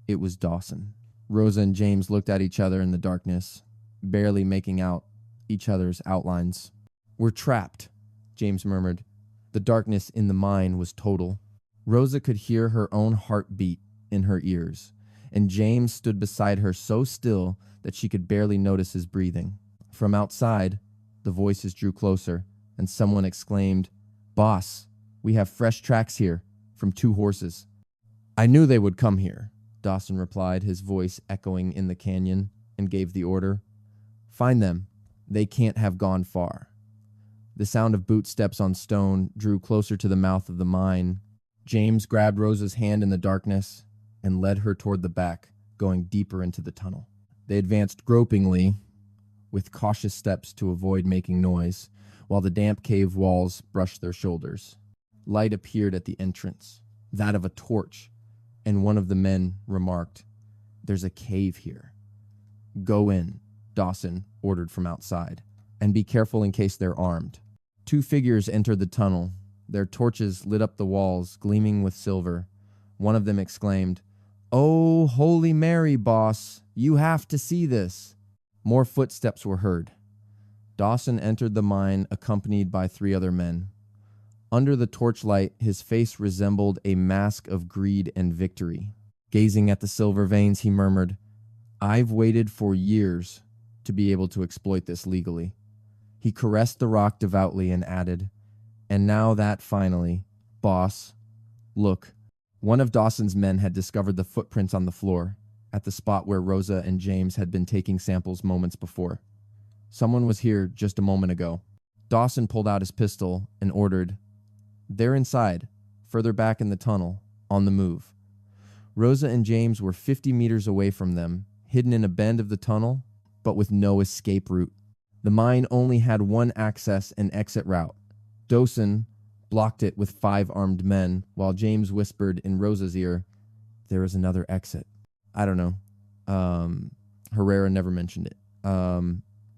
It was Dawson. Rosa and James looked at each other in the darkness, barely making out each other's outlines. "We're trapped," James murmured. The darkness in the mine was total. Rosa could hear her own heartbeat in her ears, and James stood beside her so still that she could barely notice his breathing. From outside, the voices drew closer, and someone exclaimed, "Boss, we have fresh tracks here from 2 horses." "I knew they would come here," Dawson replied, his voice echoing in the canyon, and gave the order. "Find them. They can't have gone far." The sound of bootsteps on stone drew closer to the mouth of the mine. James grabbed Rosa's hand in the darkness and led her toward the back, going deeper into the tunnel. They advanced gropingly, with cautious steps to avoid making noise, while the damp cave walls brushed their shoulders. Light appeared at the entrance, that of a torch, and one of the men remarked, "There's a cave here." "Go in," Dawson ordered from outside, "and be careful in case they're armed." 2 figures entered the tunnel. Their torches lit up the walls, gleaming with silver. One of them exclaimed, "Oh, Holy Mary, boss, you have to see this." More footsteps were heard. Dawson entered the mine accompanied by 3 other men. Under the torchlight, his face resembled a mask of greed and victory. Gazing at the silver veins, he murmured, "I've waited for years to be able to exploit this legally." He caressed the rock devoutly and added, "And now that finally, boss, look." One of Dawson's men had discovered the footprints on the floor, at the spot where Rosa and James had been taking samples moments before. "Someone was here just a moment ago." Dawson pulled out his pistol and ordered, "They're inside, further back in the tunnel, on the move." Rosa and James were 50 meters away from them, hidden in a bend of the tunnel, but with no escape route. The mine only had one access and exit route. Dawson blocked it with 5 armed men, while James whispered in Rosa's ear, "There is another exit." I don't know. Herrera never mentioned it.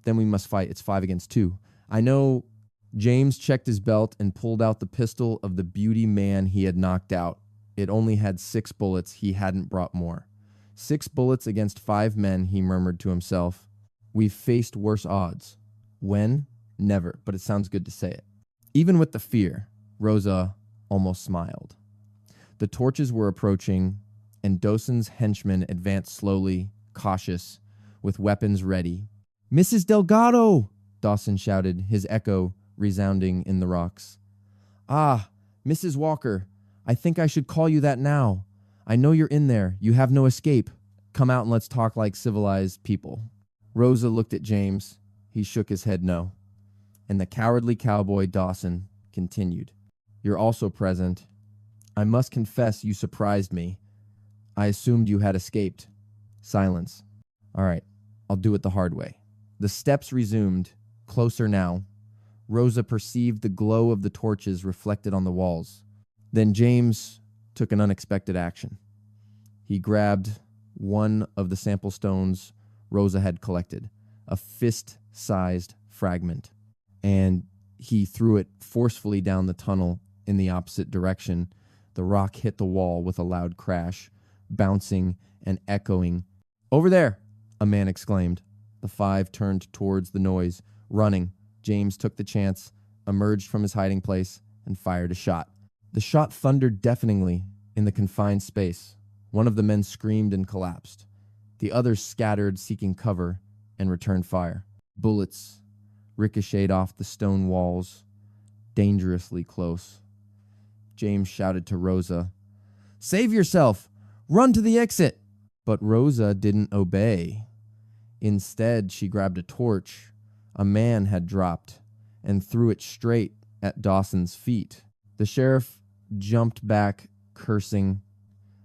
Then we must fight. It's 5 against 2. I know. James checked his belt and pulled out the pistol of the beauty man he had knocked out. It only had 6 bullets. He hadn't brought more. 6 bullets against 5 men, he murmured to himself. We've faced worse odds. When? Never, but it sounds good to say it. Even with the fear, Rosa almost smiled. The torches were approaching, and Dawson's henchmen advanced slowly, cautious, with weapons ready. "Mrs. Delgado!" Dawson shouted, his echo resounding in the rocks. "Ah, Mrs. Walker, I think I should call you that now. I know you're in there. You have no escape. Come out and let's talk like civilized people." Rosa looked at James. He shook his head no. And the cowardly cowboy Dawson continued, "You're also present. I must confess you surprised me. I assumed you had escaped." Silence. "All right, I'll do it the hard way." The steps resumed, closer now. Rosa perceived the glow of the torches reflected on the walls. Then James took an unexpected action. He grabbed one of the sample stones Rosa had collected, a fist-sized fragment, and he threw it forcefully down the tunnel in the opposite direction. The rock hit the wall with a loud crash, bouncing and echoing. "Over there!" a man exclaimed. The 5 turned towards the noise, running. James took the chance, emerged from his hiding place, and fired a shot. The shot thundered deafeningly in the confined space. One of the men screamed and collapsed. The others scattered, seeking cover, and returned fire. Bullets ricocheted off the stone walls, dangerously close. James shouted to Rosa, "Save yourself! Run to the exit!" But Rosa didn't obey. Instead, she grabbed a torch a man had dropped and threw it straight at Dawson's feet. The sheriff jumped back, cursing.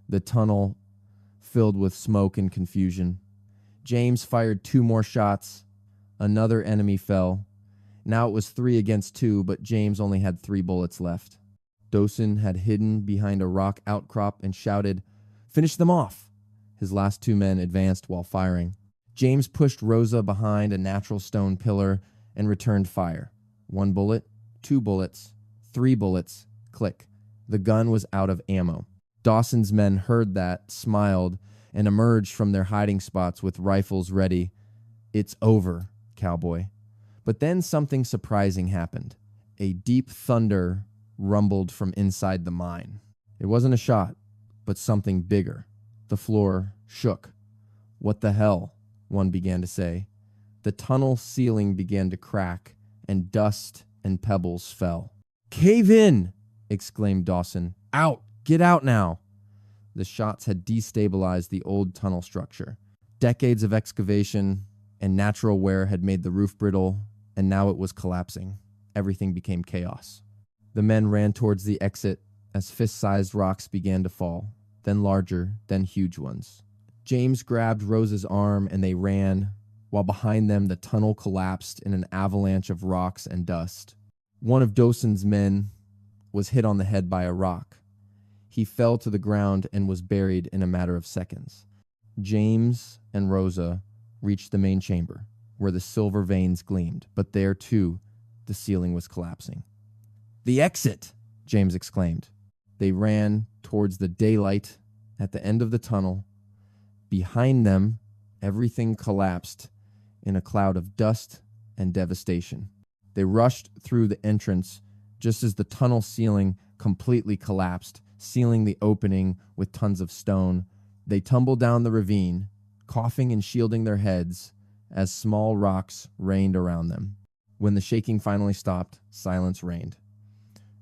The tunnel filled with smoke and confusion. James fired 2 more shots. Another enemy fell. Now it was 3 against 2, but James only had 3 bullets left. Dawson had hidden behind a rock outcrop and shouted, "Finish them off!" His last 2 men advanced while firing. James pushed Rosa behind a natural stone pillar and returned fire. 1 bullet, 2 bullets, 3 bullets, click. The gun was out of ammo. Dawson's men heard that, smiled, and emerged from their hiding spots with rifles ready. "It's over, cowboy." But then something surprising happened. A deep thunder rumbled from inside the mine. It wasn't a shot, but something bigger. The floor shook. "What the hell?" one began to say. The tunnel ceiling began to crack, and dust and pebbles fell. "Cave in!" exclaimed Dawson. "Out! Get out now!" The shots had destabilized the old tunnel structure. Decades of excavation and natural wear had made the roof brittle, and now it was collapsing. Everything became chaos. The men ran towards the exit as fist-sized rocks began to fall, then larger, then huge ones. James grabbed Rosa's arm and they ran, while behind them the tunnel collapsed in an avalanche of rocks and dust. One of Dawson's men was hit on the head by a rock. He fell to the ground and was buried in a matter of seconds. James and Rosa reached the main chamber, where the silver veins gleamed, but there, too, the ceiling was collapsing. "The exit!" James exclaimed. They ran towards the daylight at the end of the tunnel. Behind them, everything collapsed in a cloud of dust and devastation. They rushed through the entrance just as the tunnel ceiling completely collapsed, sealing the opening with tons of stone. They tumbled down the ravine, coughing and shielding their heads as small rocks rained around them. When the shaking finally stopped, silence reigned.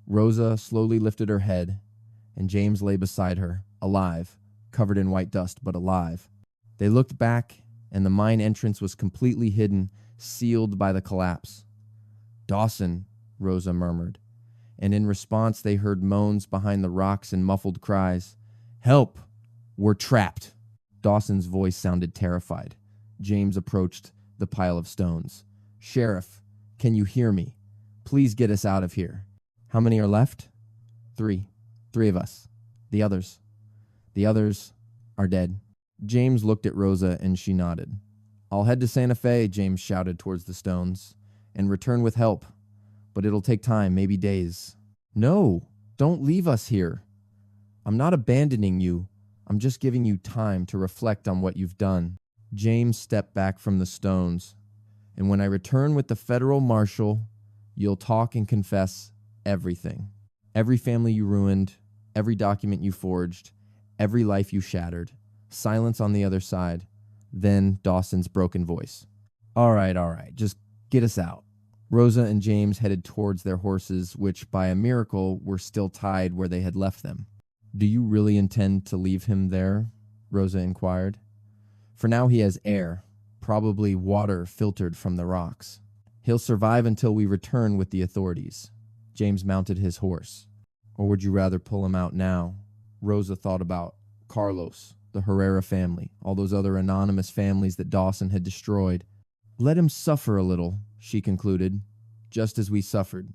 Rosa slowly lifted her head, and James lay beside her, alive, covered in white dust, but alive. They looked back, and the mine entrance was completely hidden, sealed by the collapse. "Dawson," Rosa murmured, and in response they heard moans behind the rocks and muffled cries. "Help! We're trapped!" Dawson's voice sounded terrified. James approached the pile of stones. "Sheriff, can you hear me? Please get us out of here." "How many are left?" Three. 3 of us. The others are dead." James looked at Rosa and she nodded. "I'll head to Santa Fe," James shouted towards the stones, "and return with help. But it'll take time, maybe days." "No, don't leave us here. I'm not abandoning you. I'm just giving you time to reflect on what you've done." James stepped back from the stones. "And when I return with the federal marshal, you'll talk and confess everything. Every family you ruined, every document you forged, every life you shattered." Silence on the other side. Then Dawson's broken voice. All right, just get us out." Rosa and James headed towards their horses, which by a miracle were still tied where they had left them. "Do you really intend to leave him there?" Rosa inquired. "For now he has air, probably water filtered from the rocks. He'll survive until we return with the authorities." James mounted his horse. "Or would you rather pull him out now?" Rosa thought about Carlos, the Herrera family, all those other anonymous families that Dawson had destroyed. "Let him suffer a little," she concluded, "just as we suffered."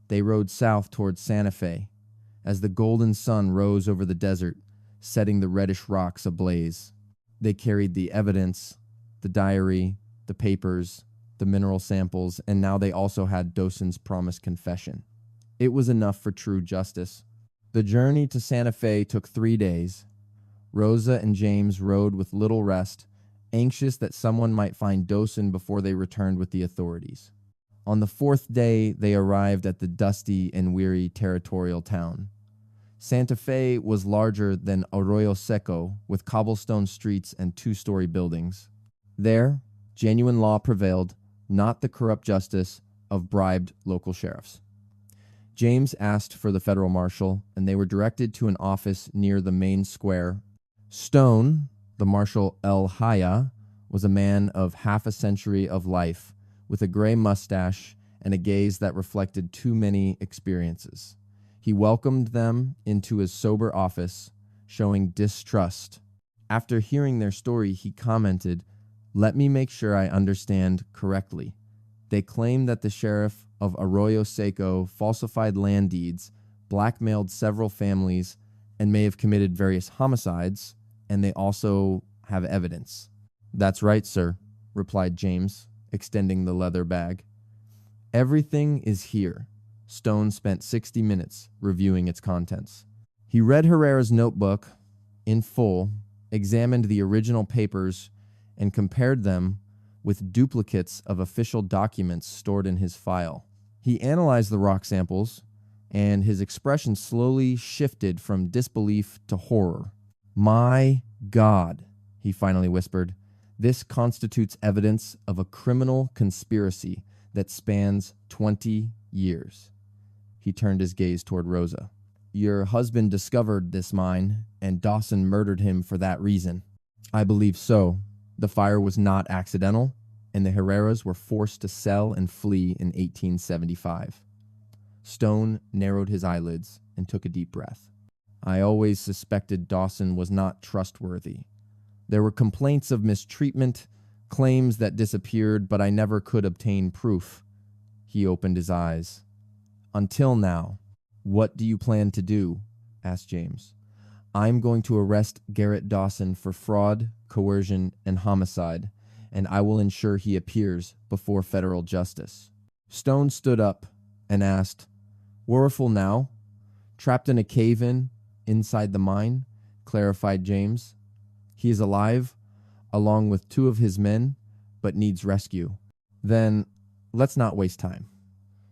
They rode south towards Santa Fe as the golden sun rose over the desert, setting the reddish rocks ablaze. They carried the evidence, the diary, the papers, the mineral samples, and now they also had Dawson's promised confession. It was enough for true justice. The journey to Santa Fe took 3 days. Rosa and James rode with little rest, anxious that someone might find Dawson before they returned with the authorities. On the 4th day, they arrived at the dusty and weary territorial town. Santa Fe was larger than Arroyo Seco, with cobblestone streets and 2-story buildings. There, genuine law prevailed, not the corrupt justice of bribed local sheriffs. James asked for the federal marshal, and they were directed to an office near the main square. Stone, the Marshal El Haya, was a man of half a century of life, with a gray mustache and a gaze that reflected too many experiences. He welcomed them into his sober office, showing distrust. After hearing their story, he commented, "Let me make sure I understand correctly. They claim that the sheriff of Arroyo Seco falsified land deeds, blackmailed several families, and may have committed various homicides, and they also have evidence." "That's right, sir," replied James, extending the leather bag. "Everything is here." Stone spent 60 minutes reviewing its contents. He read Herrera's notebook in full, examined the original papers, and compared them with duplicates of official documents stored in his file. He analyzed the rock samples, and his expression slowly shifted from disbelief to horror. "My God," he finally whispered, "this constitutes evidence of a criminal conspiracy that spans 20 years. He turned his gaze toward Rosa. "Your husband discovered this mine, and Dawson murdered him for that reason." "I believe so. The fire was not accidental, and the Herreras were forced to sell and flee in 1875. Stone narrowed his eyelids and took a deep breath. "I always suspected Dawson was not trustworthy. There were complaints of mistreatment, claims that disappeared, but I never could obtain proof." He opened his eyes. "Until now." "What do you plan to do?" asked James. "I'm going to arrest Garrett Dawson for fraud, coercion, and homicide, and I will ensure he appears before federal justice." Stone stood up and asked, "Warful now? Trapped in a cave-in inside the mine?" clarified James. "He is alive, along with 2 of his men, but needs rescue." Then, let's not waste time.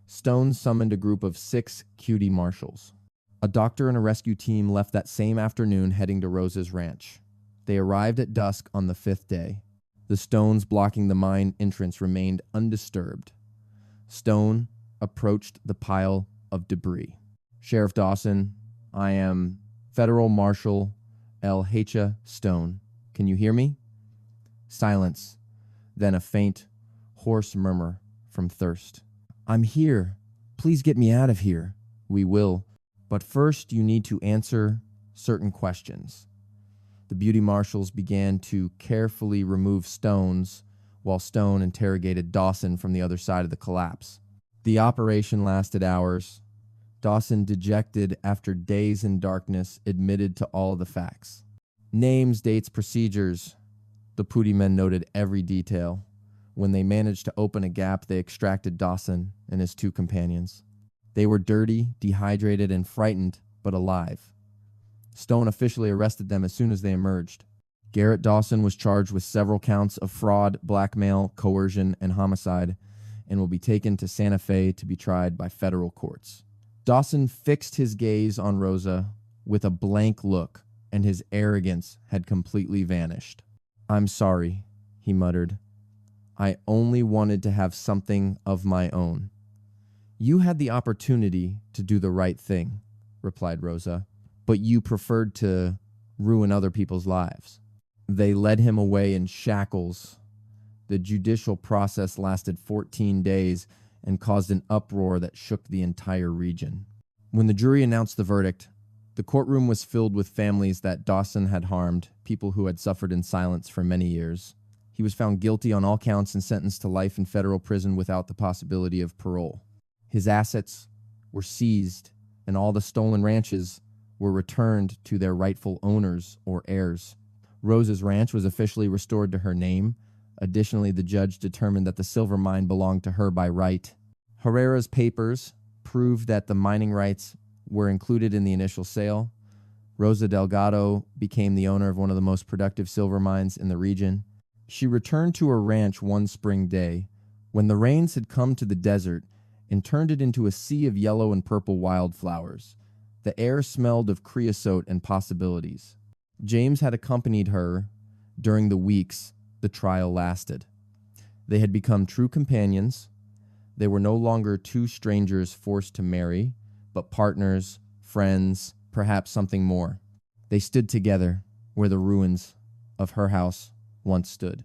Stone summoned a group of 6 cutie marshals. A doctor and a rescue team left that same afternoon heading to Rosa's ranch. They arrived at dusk on the 5th day. The stones blocking the mine entrance remained undisturbed. Stone approached the pile of debris. Sheriff Dawson, I am Federal Marshal L. H. Stone. Can you hear me? Silence, then a faint, hoarse murmur from Thirst. I'm here. Please get me out of here. We will. But first, you need to answer certain questions. The beauty marshals began to carefully remove stones while Stone interrogated Dawson from the other side of the collapse. The operation lasted hours. Dawson, dejected after days in darkness, admitted to all the facts. Names, dates, procedures. The Pooty men noted every detail. When they managed to open a gap, they extracted Dawson and his 2 companions. They were dirty, dehydrated, and frightened, but alive. Stone officially arrested them as soon as they emerged. Garrett Dawson was charged with several counts of fraud, blackmail, coercion, and homicide, and will be taken to Santa Fe to be tried by federal courts. Dawson fixed his gaze on Rosa with a blank look, and his arrogance had completely vanished. I'm sorry, he muttered. I only wanted to have something of my own. You had the opportunity to do the right thing, replied Rosa, but you preferred to ruin other people's lives. They led him away in shackles. The judicial process lasted 14 days and caused an uproar that shook the entire region. When the jury announced the verdict, the courtroom was filled with families that Dawson had harmed, people who had suffered in silence for many years. He was found guilty on all counts and sentenced to life in federal prison without the possibility of parole. His assets were seized, and all the stolen ranches were returned to their rightful owners or heirs. Rosa's ranch was officially restored to her name. Additionally, the judge determined that the silver mine belonged to her by right. Herrera's papers proved that the mining rights were included in the initial sale. Rosa Delgado became the owner of one of the most productive silver mines in the region. She returned to her ranch one spring day, when the rains had come to the desert and turned it into a sea of yellow and purple wildflowers. The air smelled of creosote and possibilities. James had accompanied her during the weeks the trial lasted. They had become true companions. They were no longer 2 strangers forced to marry, but partners, friends, perhaps something more. They stood together where the ruins of her house once stood.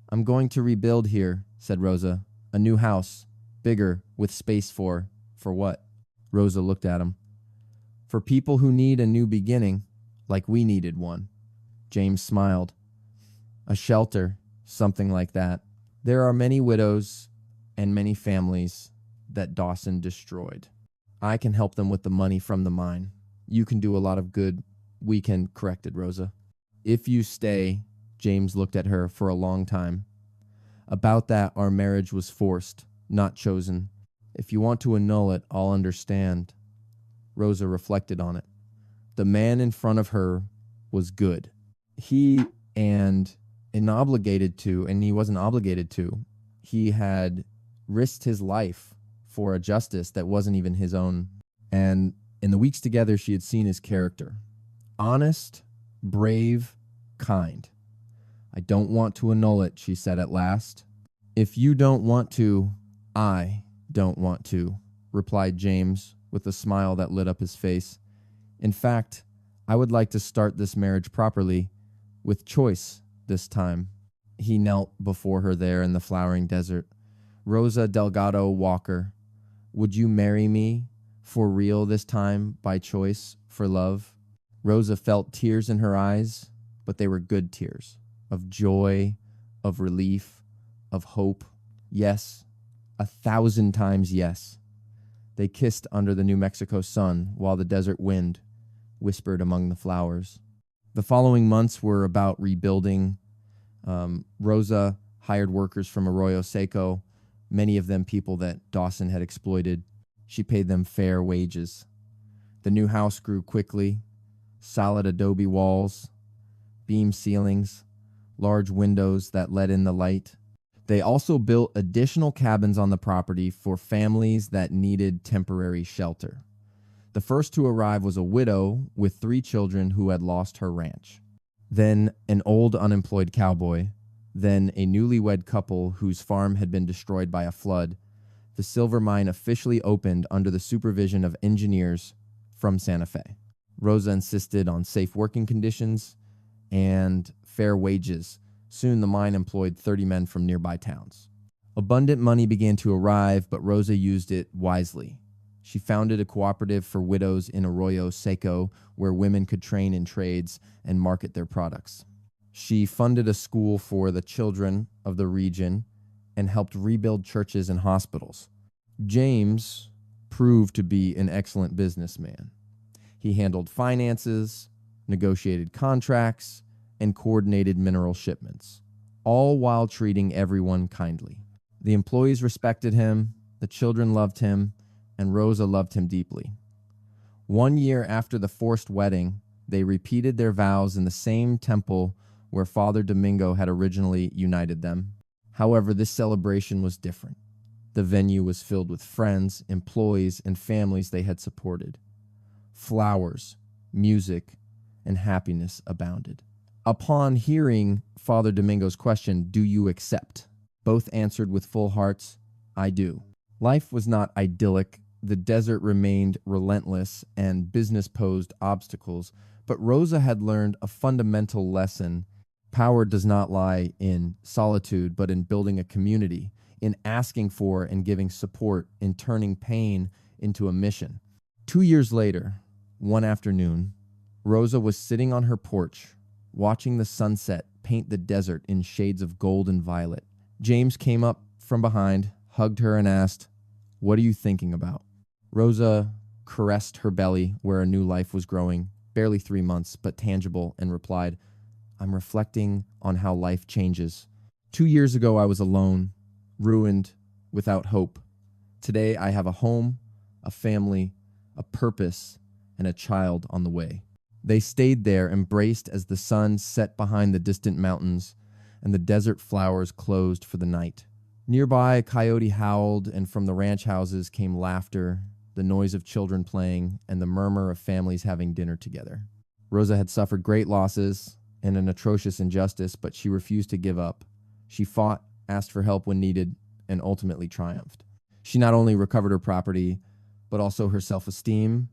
I'm going to rebuild here, said Rosa. A new house, bigger, with space for what? Rosa looked at him. For people who need a new beginning, like we needed one. James smiled. A shelter, something like that. There are many widows and many families that Dawson destroyed. I can help them with the money from the mine. You can do a lot of good. We can, corrected Rosa. If you stay, James looked at her for a long time. About that, our marriage was forced, not chosen. If you want to annul it, I'll understand. Rosa reflected on it. The man in front of her was good. He wasn't obligated to. He had risked his life for a justice that wasn't even his own. And in the weeks together, she had seen his character. Honest, brave, kind. I don't want to annul it, she said at last. If you don't want to, I don't want to, replied James with a smile that lit up his face. In fact, I would like to start this marriage properly, with choice this time. He knelt before her there in the flowering desert. Rosa Delgado Walker, would you marry me for real this time, by choice, for love? Rosa felt tears in her eyes, but they were good tears, of joy, of relief, of hope. Yes, 1,000 times yes. They kissed under the New Mexico sun while the desert wind whispered among the flowers. The following months were about rebuilding. Rosa hired workers from Arroyo Seco, many of them people that Dawson had exploited. She paid them fair wages. The new house grew quickly. Solid adobe walls, beam ceilings, large windows that let in the light. They also built additional cabins on the property for families that needed temporary shelter. The first to arrive was a widow with 3 children who had lost her ranch. Then an old unemployed cowboy. Then a newlywed couple whose farm had been destroyed by a flood. The silver mine officially opened under the supervision of engineers from Santa Fe. Rosa insisted on safe working conditions and fair wages. Soon the mine employed 30 men from nearby towns. Abundant money began to arrive, but Rosa used it wisely. She founded a cooperative for widows in Arroyo Seco, where women could train in trades and market their products. She funded a school for the children of the region and helped rebuild churches and hospitals. James proved to be an excellent businessman. He handled finances, negotiated contracts, and coordinated mineral shipments, all while treating everyone kindly. The employees respected him, the children loved him, and Rosa loved him deeply. 1 year after the forced wedding, they repeated their vows in the same temple where Father Domingo had originally united them. However, this celebration was different. The venue was filled with friends, employees, and families they had supported. Flowers, music, and happiness abounded. Upon hearing Father Domingo's question, "Do you accept?" both answered with full hearts, "I do." Life was not idyllic. The desert remained relentless and business posed obstacles, but Rosa had learned a fundamental lesson. Power does not lie in solitude, but in building a community, in asking for and giving support, in turning pain into a mission. 2 years later, one afternoon, Rosa was sitting on her porch, watching the sunset paint the desert in shades of gold and violet. James came up from behind, hugged her, and asked, "What are you thinking about?" Rosa caressed her belly where a new life was growing, barely 3 months, but tangible, and replied, "I'm reflecting on how life changes. 2 years ago, I was alone, ruined, without hope. Today, I have a home, a family, a purpose, and a child on the way." They stayed there, embraced as the sun set behind the distant mountains and the desert flowers closed for the night. Nearby, a coyote howled, and from the ranch houses came laughter, the noise of children playing, and the murmur of families having dinner together. Rosa had suffered great losses and an atrocious injustice, but she refused to give up. She fought, asked for help when needed, and ultimately triumphed. She not only recovered her property, but also her self-esteem,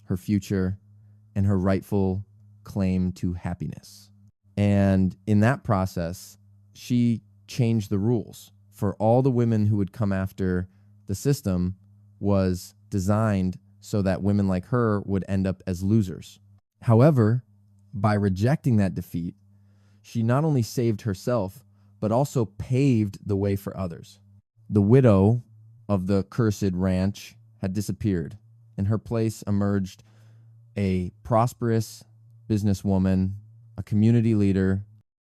her future, and her rightful claim to happiness. And in that process, she changed the rules. For all the women who would come after, the system was designed so that women like her would end up as losers. However, by rejecting that defeat, she not only saved herself, but also paved the way for others. The widow of the cursed ranch had disappeared. In her place emerged a prosperous businesswoman, a community leader,